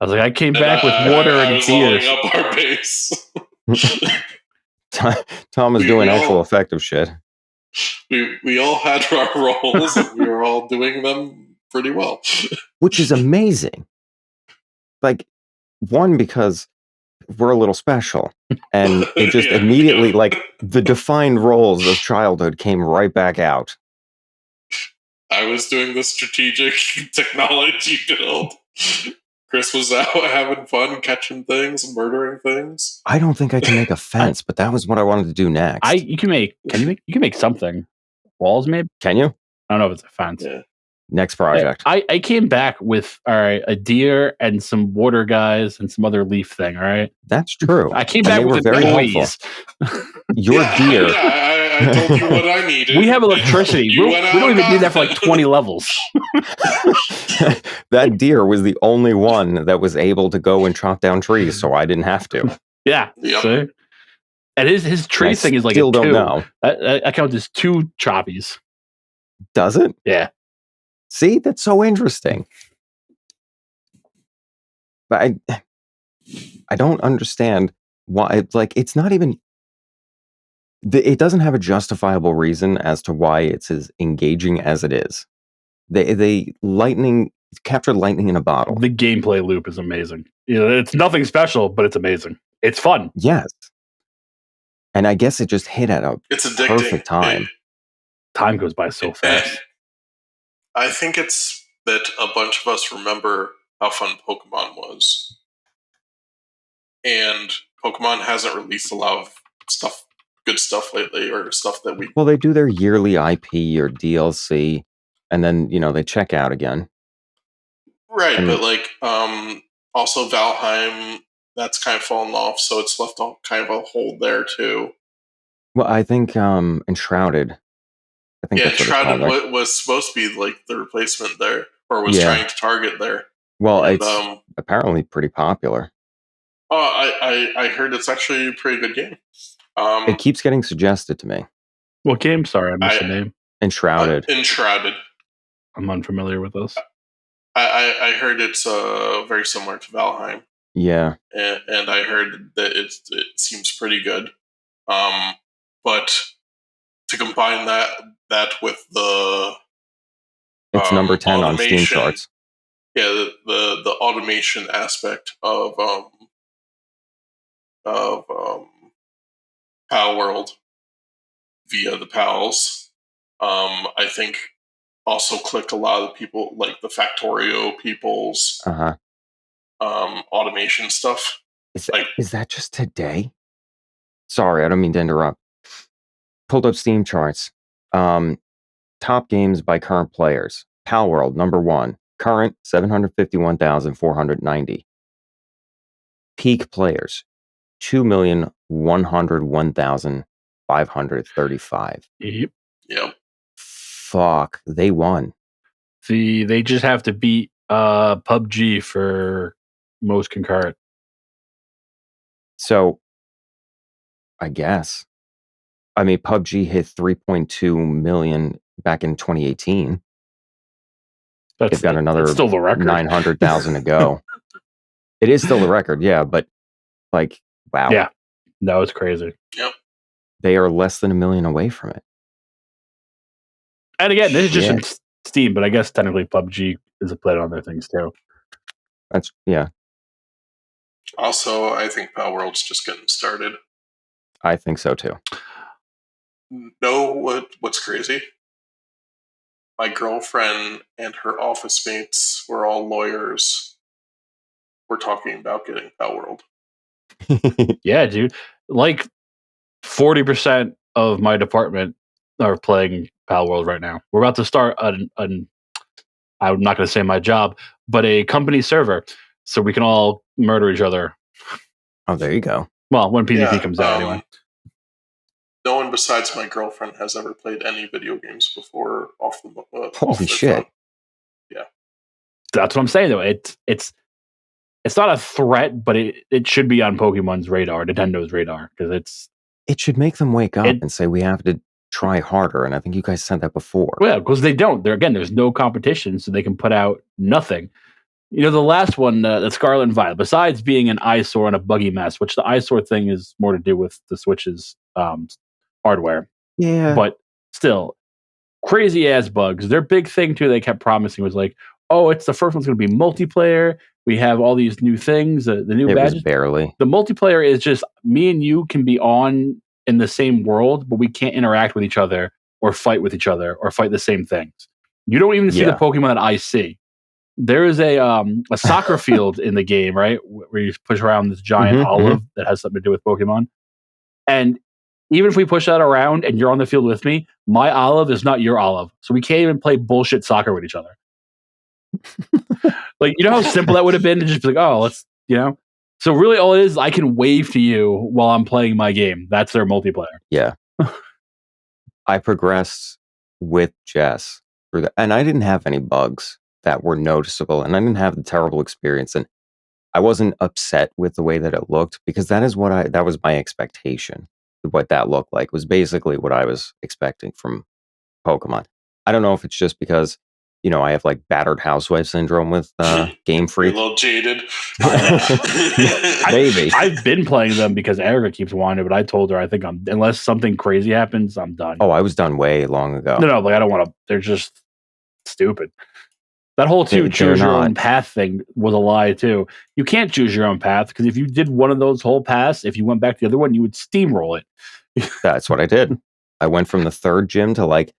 I was like, I came And back with water I and was beer. leveling up our base. Tom is doing we actual all- effective shit. We all had our roles, and we were all doing them pretty well. Which is amazing. Like, one, because we're a little special. And it just Yeah, immediately, yeah. like, the defined roles of childhood came right back out. I was doing the strategic technology build. Chris was out having fun, catching things, murdering things. I don't think I can make a fence, but that was what I wanted to do next. You can make something. Walls, maybe? Can you? I don't know if it's a fence. Yeah. Next project. I came back with, all right, a deer and some water guys and some other leaf thing, all right? That's true. I came And back they with were very employees. Your deer. Yeah, I told you what I needed. We have electricity. You we went don't out even and need got that for like 20 levels. That deer was the only one that was able to go and chop down trees, so I didn't have to. Yeah. Yep. See? And his tree I thing is like still a don't 2. know. I count as 2 choppies. Does it? Yeah. See, that's so interesting. But I don't understand why. Like, it's not even. It doesn't have a justifiable reason as to why it's as engaging as it is. They captured lightning in a bottle. The gameplay loop is amazing. It's nothing special, but it's amazing. It's fun. Yes. And I guess it just hit at a It's addicting. perfect time. Time goes by so fast. I think it's that a bunch of us remember how fun Pokemon was. And Pokemon hasn't released a lot of good stuff lately, or stuff that we... Well, they do their yearly IP or DLC, and then, they check out again. Right, And- but like, also Valheim, that's kind of fallen off, so it's left kind of a hold there too. Well, I think Enshrouded. I think Yeah, that's what it's Enshrouded called, right? was supposed to be like the replacement there, or was Yeah. trying to target there. Well, And, it's apparently pretty popular. I heard it's actually a pretty good game. It keeps getting suggested to me. What game? Sorry, I missed the name. Enshrouded. Enshrouded. I'm unfamiliar with this. I heard it's very similar to Valheim. Yeah. And I heard that it seems pretty good. But to combine that with the It's number 10 on Steam automation, charts. Yeah, the automation aspect of Palworld via the pals, I think also clicked a lot of people, like the Factorio people's Uh-huh. automation stuff. Is that just today? Sorry, I don't mean to interrupt. Pulled up Steam charts. Top games by current players. Palworld, number 1. Current, 751,490. Peak players, 2,101,535. Yep. Yep. Fuck, they won. See, they just have to beat PUBG for most concurrent. So, I guess. I mean, PUBG hit 3.2 million back in 2018. They've got another still the record. 900,000 to go. It is still the record, yeah, but like, wow. Yeah. No, it's crazy. Yep. They are less than 1 million away from it. And again, this is just in Steam, but I guess technically PUBG is a play on other things too. That's, yeah. Also, I think Palworld's just getting started. I think so too. Know what's crazy? My girlfriend and her office mates were all lawyers. We're talking about getting Palworld. Yeah, dude. Like 40% of my department are playing Palworld right now. We're about to start I'm not going to say my job, but a company server, so we can all murder each other. Oh, there you go. Well, when PvP comes out, anyway. No one besides my girlfriend has ever played any video games before off the Holy shit. phone. Yeah. That's what I'm saying, though. It's not a threat, but it should be on Pokemon's radar, Nintendo's radar, because it should make them wake up and say we have to try harder. And I think you guys said that before. Well, because they don't. There's no competition, so they can put out nothing. The last one, the Scarlet and Violet, besides being an eyesore and a buggy mess, which the eyesore thing is more to do with the Switch's hardware. Yeah. But still, crazy ass bugs. Their big thing, too, they kept promising was like, oh, it's the first one's going to be multiplayer. We have all these new things, the new it badges. was barely. The multiplayer is just me and you can be on in the same world, but we can't interact with each other or fight with each other or fight the same things. You don't even see the Pokemon that I see. There is a soccer field in the game, right, where you push around this giant olive that has something to do with Pokemon. And even if we push that around and you're on the field with me, my olive is not your olive. So we can't even play bullshit soccer with each other. Like, you know how simple that would have been to just be like, oh, let's, So really all it is I can wave to you while I'm playing my game. That's their multiplayer. Yeah. I progressed with Jess through that, and I didn't have any bugs that were noticeable, and I didn't have the terrible experience, and I wasn't upset with the way that it looked, because that was my expectation. What that looked like was basically what I was expecting from Pokemon. I don't know if it's just because, I have like battered housewife syndrome with Game Freak. You're a little jaded. Maybe. I've been playing them because Erica keeps wanting it, but I told her I think unless something crazy happens, I'm done. Oh, I was done way long ago. No, like I don't want to. They're just stupid. That whole choose your own path thing was a lie too. You can't choose your own path, because if you did one of those whole paths, if you went back to the other one, you would steamroll it. That's what I did. I went from the 3rd gym to like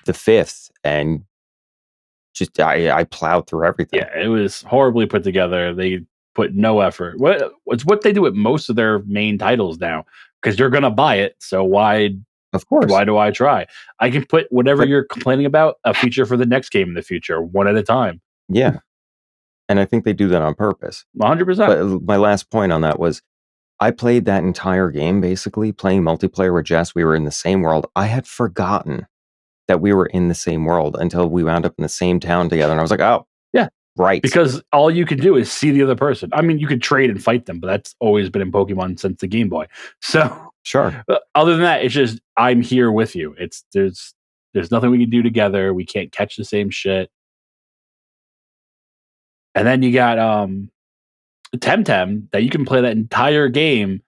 the 5th, and just I plowed through everything. Yeah, it was horribly put together. They put no effort. It's what they do with most of their main titles now, because you're gonna buy it. So why? Of course. Why do I try? I can put whatever you're complaining about, a feature for the next game in the future, one at a time. Yeah. And I think they do that on purpose. 100%. But my last point on that was, I played that entire game basically playing multiplayer with Jess. We were in the same world. I had forgotten that we were in the same world until we wound up in the same town together. And I was like, oh, yeah, right. Because all you can do is see the other person. I mean, you could trade and fight them, but that's always been in Pokemon since the Game Boy. So sure. Other than that, it's just I'm here with you. There's nothing we can do together. We can't catch the same shit. And then you got Temtem, that you can play that entire game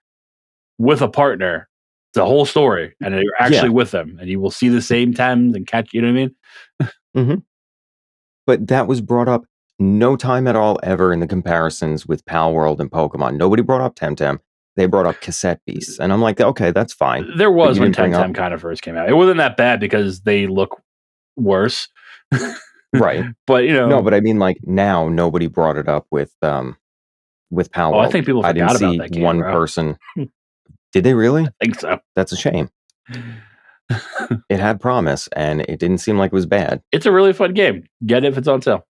with a partner, the whole story, and you're actually with them, and you will see the same Tems and catch. You know what I mean? Mm-hmm. But that was brought up no time at all ever in the comparisons with Palworld and Pokemon. Nobody brought up Temtem. They brought up Cassette Beasts, and I'm like, okay, that's fine. There was when Temtem kind of first came out. It wasn't that bad because they look worse. Right. But no, but I mean, like, now nobody brought it up with Palworld. Oh, I think people forgot about that game. One person. Did they really? I think so. That's a shame. It had promise, and it didn't seem like it was bad. It's a really fun game. Get it if it's on sale.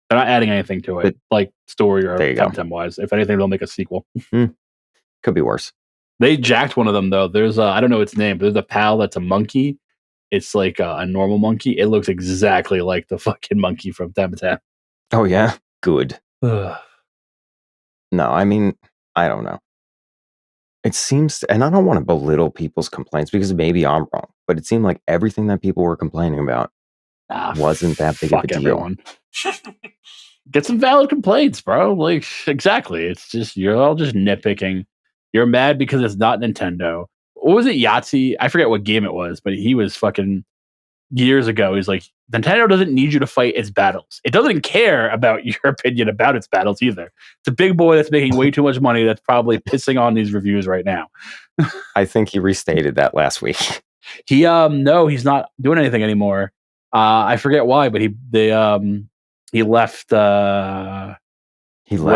They're not adding anything to it, like story or Temtem wise. If anything, they'll make a sequel. Could be worse. They jacked one of them though. There's I don't know its name, but there's a pal that's a monkey. It's like a normal monkey. It looks exactly like the fucking monkey from Temtem. Oh yeah, good. No, I mean, I don't know. It seems, and I don't want to belittle people's complaints because maybe I'm wrong, but it seemed like everything that people were complaining about wasn't that big of a deal. Everyone. Get some valid complaints, bro. Like, exactly. It's just, you're all just nitpicking. You're mad because it's not Nintendo. What was it, Yahtzee? I forget what game it was, but he was fucking years ago. He's like, Nintendo doesn't need you to fight its battles. It doesn't care about your opinion about its battles either. It's a big boy that's making way too much money that's probably pissing on these reviews right now. I think he restated that last week. No, he's not doing anything anymore. I forget why, but he left. He left. What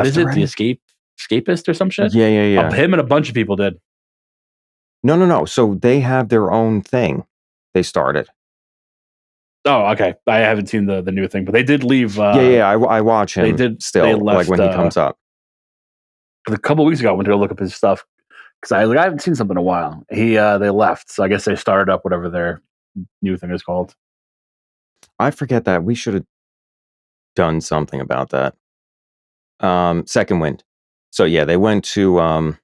is already? it? The escapist or some shit? Yeah. Him and a bunch of people did. No. So they have their own thing. They started. Oh, okay. I haven't seen the new thing, but they did leave. I watch him. They did still. They left, like when he comes up. A couple of weeks ago, I went to go look up his stuff because I haven't seen something in a while. They left, so I guess they started up whatever their new thing is called. I forget that. We should have done something about that. Second Wind. So yeah, they went to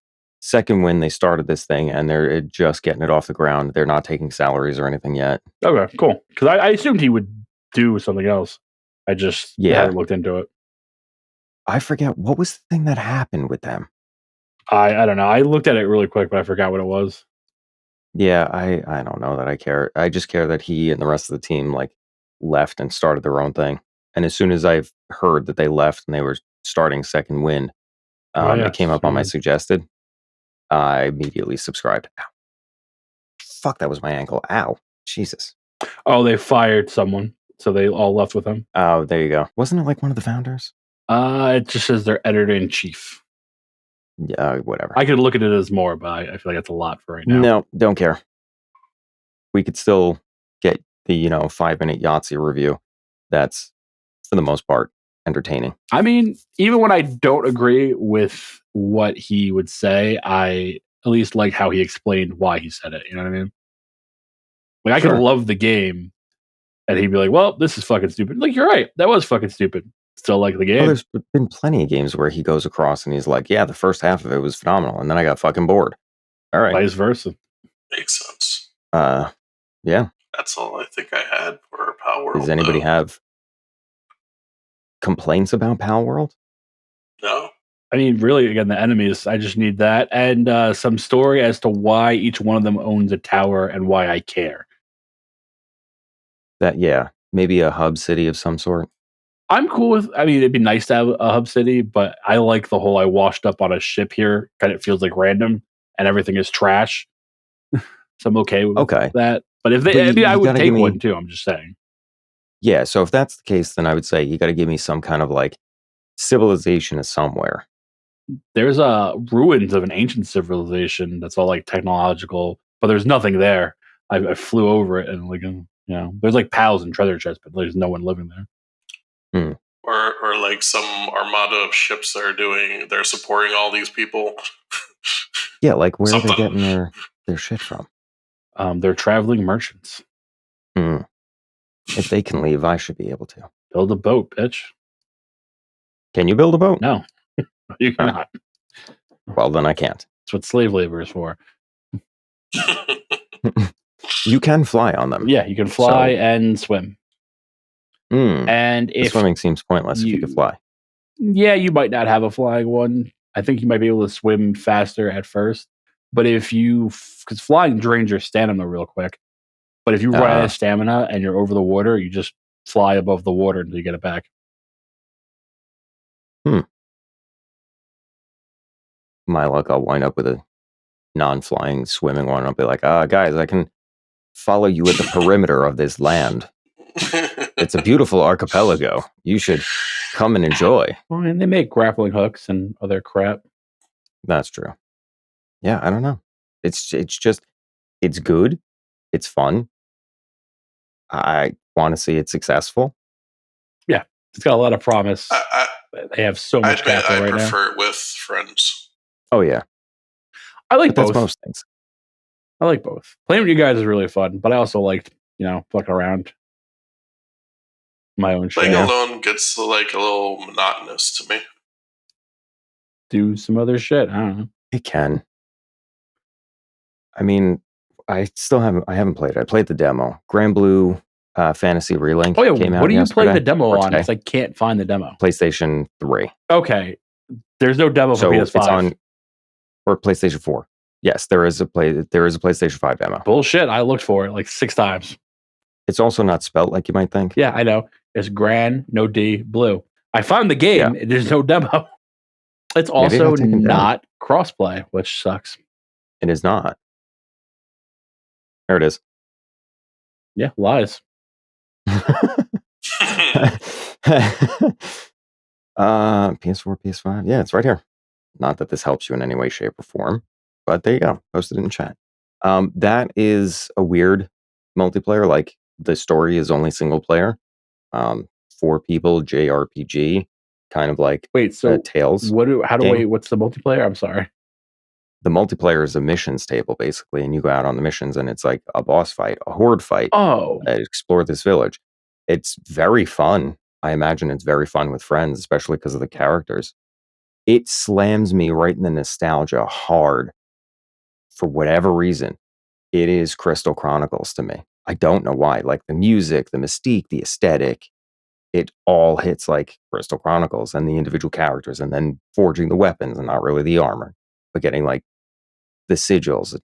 Second Wind. They started this thing, and they're just getting it off the ground. They're not taking salaries or anything yet. Okay, cool. Because I assumed he would do something else. I just haven't looked into it. I forget what was the thing that happened with them. I don't know. I looked at it really quick, but I forgot what it was. Yeah, I don't know that I care. I just care that he and the rest of the team like left and started their own thing. And as soon as I've heard that they left and they were starting Second Wind, Oh yeah, it came up on my suggested. I immediately subscribed. Ow. Fuck, that was my ankle. Ow. Jesus. Oh, they fired someone, so they all left with him. Oh, there you go. Wasn't it like one of the founders? It just says their editor in chief. Yeah, whatever. I could look at it as more, but I feel like that's a lot for right now. No, don't care. We could still get the 5-minute Yahtzee review. That's for the most part entertaining. I mean, even when I don't agree with what he would say, I at least like how he explained why he said it. You know what I mean? Like I could love the game, and he'd be like, "Well, this is fucking stupid." Like you're right, that was fucking stupid. Still like the game. Well, there's been plenty of games where he goes across and he's like, "Yeah, the first half of it was phenomenal," and then I got fucking bored. All right, vice versa. Makes sense. Yeah. That's all I think I had for Palworld. Does anybody have complaints about Palworld? No. I mean, really, again, the enemies. I just need that and some story as to why each one of them owns a tower and why I care. Maybe a hub city of some sort. I'm cool with. I mean, it'd be nice to have a hub city, but I like the whole I washed up on a ship here. Kind of feels like random, and everything is trash. So I'm okay with that. But if they, I would take one too. I'm just saying. Yeah. So if that's the case, then I would say you got to give me some kind of like civilization of somewhere. There's ruins of an ancient civilization that's all like technological, but there's nothing there. I flew over it and there's like pals and treasure chests, but there's no one living there. Or like some armada of ships they're supporting all these people. Yeah, like where are they getting their shit from? They're traveling merchants. If they can leave, I should be able to. Build a boat, bitch. Can you build a boat? No, you cannot. Well, then I can't. That's what slave labor is for. You can fly on them. Yeah, you can fly and swim. And if swimming seems pointless if you could fly. Yeah, you might not have a flying one. I think you might be able to swim faster at first. But because flying drains your stamina real quick. But if you run out of stamina and you're over the water, you just fly above the water until you get it back. My luck, I'll wind up with a non-flying swimming one. I'll be like, guys, I can follow you at the perimeter of this land. It's a beautiful archipelago. You should come and enjoy. Well, and they make grappling hooks and other crap. That's true. Yeah, I don't know. It's good. It's fun. I want to see it successful. Yeah, it's got a lot of promise. They have so much capital right now. I prefer it with friends. Oh yeah, I like both. That's most things. I like both. Playing with you guys is really fun, but I also liked fucking around. My own shit. Playing alone gets like a little monotonous to me. Do some other shit. I don't know. It can. I mean, I haven't played it. I played the demo. Grand Blue Fantasy Relink came out. What do you play the demo on? Because I can't find the demo. PlayStation 3. Okay. There's no demo for PS5. It's on or PlayStation 4. Yes, there is a PlayStation 5 demo. Bullshit. I looked for it like 6 times. It's also not spelled like you might think. Yeah, I know. It's Grand, no D, Blue. I found the game. Yeah. There's no demo. It's also not crossplay, which sucks. It is not. There it is. Yeah, lies. PS4, PS5. Yeah, it's right here. Not that this helps you in any way, shape, or form, but there you go. Posted it in chat. That is a weird multiplayer. Like the story is only single player. 4 people, JRPG, kind of like Tales. What's the multiplayer? I'm sorry. The multiplayer is a missions table basically, and you go out on the missions, and it's like a boss fight, a horde fight. Explore this village. It's very fun. I imagine it's very fun with friends, especially because of the characters. It slams me right in the nostalgia hard. For whatever reason, it is Crystal Chronicles to me. I don't know why. Like the music, the mystique, the aesthetic. it all hits like Crystal Chronicles and the individual characters, and then forging the weapons and not really the armor, but getting like the sigils.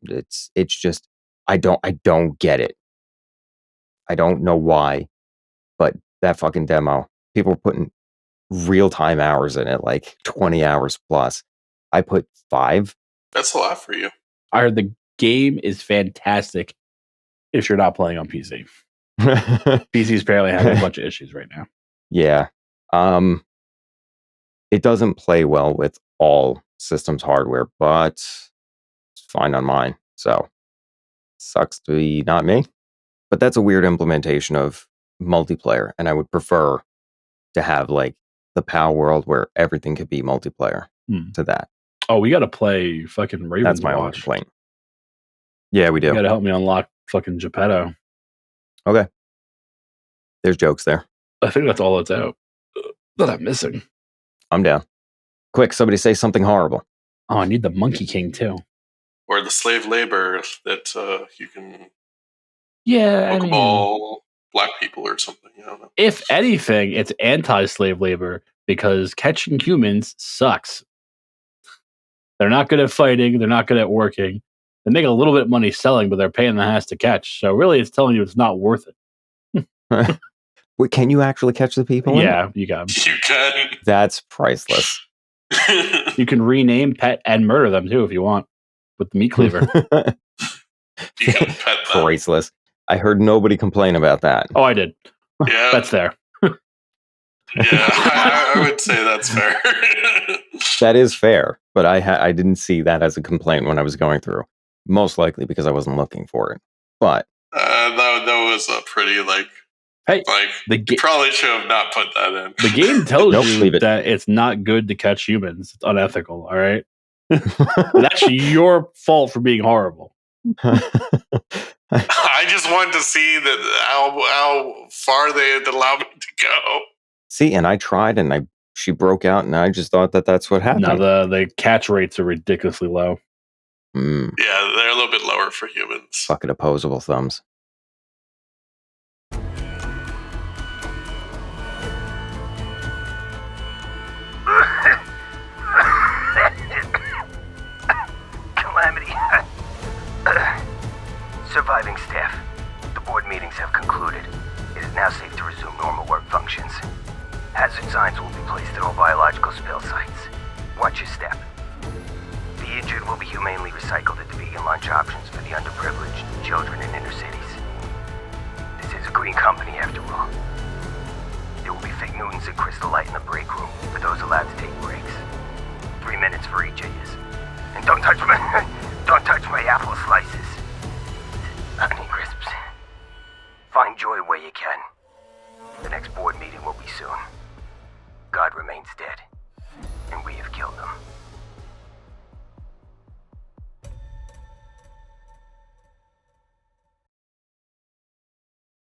It's just I don't get it. I don't know why, but that fucking demo, people were putting real-time hours in it, like 20 hours plus. I put 5. That's a lot for you. I heard the game is fantastic if you're not playing on PC. PC's apparently having a bunch of issues right now. Yeah. It doesn't play well with all systems hardware, but it's fine on mine. So sucks to be not me. But that's a weird implementation of multiplayer, and I would prefer to have like the Palworld where everything could be multiplayer to that. Oh, we got to play fucking Raven's That's my only Watch. complaint. Yeah, we do. You got to help me unlock fucking Geppetto. Okay. There's jokes there. I think that's all that's out that I'm missing. I'm down. Quick, somebody say something horrible. Oh, I need the Monkey King too. Or the slave labor that you can Yeah, Pokeball black people or something. I don't know. If anything, it's anti-slave labor because catching humans sucks. They're not good at fighting. They're not good at working. They make a little bit of money selling, but they're paying the ass to catch. So really, it's telling you it's not worth it. Wait, can you actually catch the people? Yeah, you can. You can. That's priceless. You can rename, pet, and murder them too if you want with the meat cleaver. You can pet them. Priceless. I heard nobody complain about that. Oh, I did. Yeah. That's there. Yeah, I would say that's fair. That is fair, but I didn't see that as a complaint when I was going through. Most likely because I wasn't looking for it. But that was a pretty Hey, you probably should have not put that in. The game tells Nope, you leave it. that it's not good to catch humans. It's unethical. All right. That's your fault for being horrible. I just wanted to see that how far they had allowed me to go. See, and I tried, and she broke out, and I just thought that's what happened. No, the catch rates are ridiculously low. Yeah, they're a little bit lower for humans. Fucking opposable thumbs. Calamity. Surviving staff. The board meetings have concluded. It is now safe to resume normal work functions. Hazard signs will be placed at all biological spill sites. Watch your step. The injured will be humanely recycled into vegan lunch options for the underprivileged, children in inner cities. This is a green company after all. There will be fig Newtons and Crystal Light in the break room for those allowed to take breaks. 3 minutes for each of you. And don't touch my apple slices. Honey crisps. Find joy where you can. The next board meeting will be soon. God remains dead, and we have killed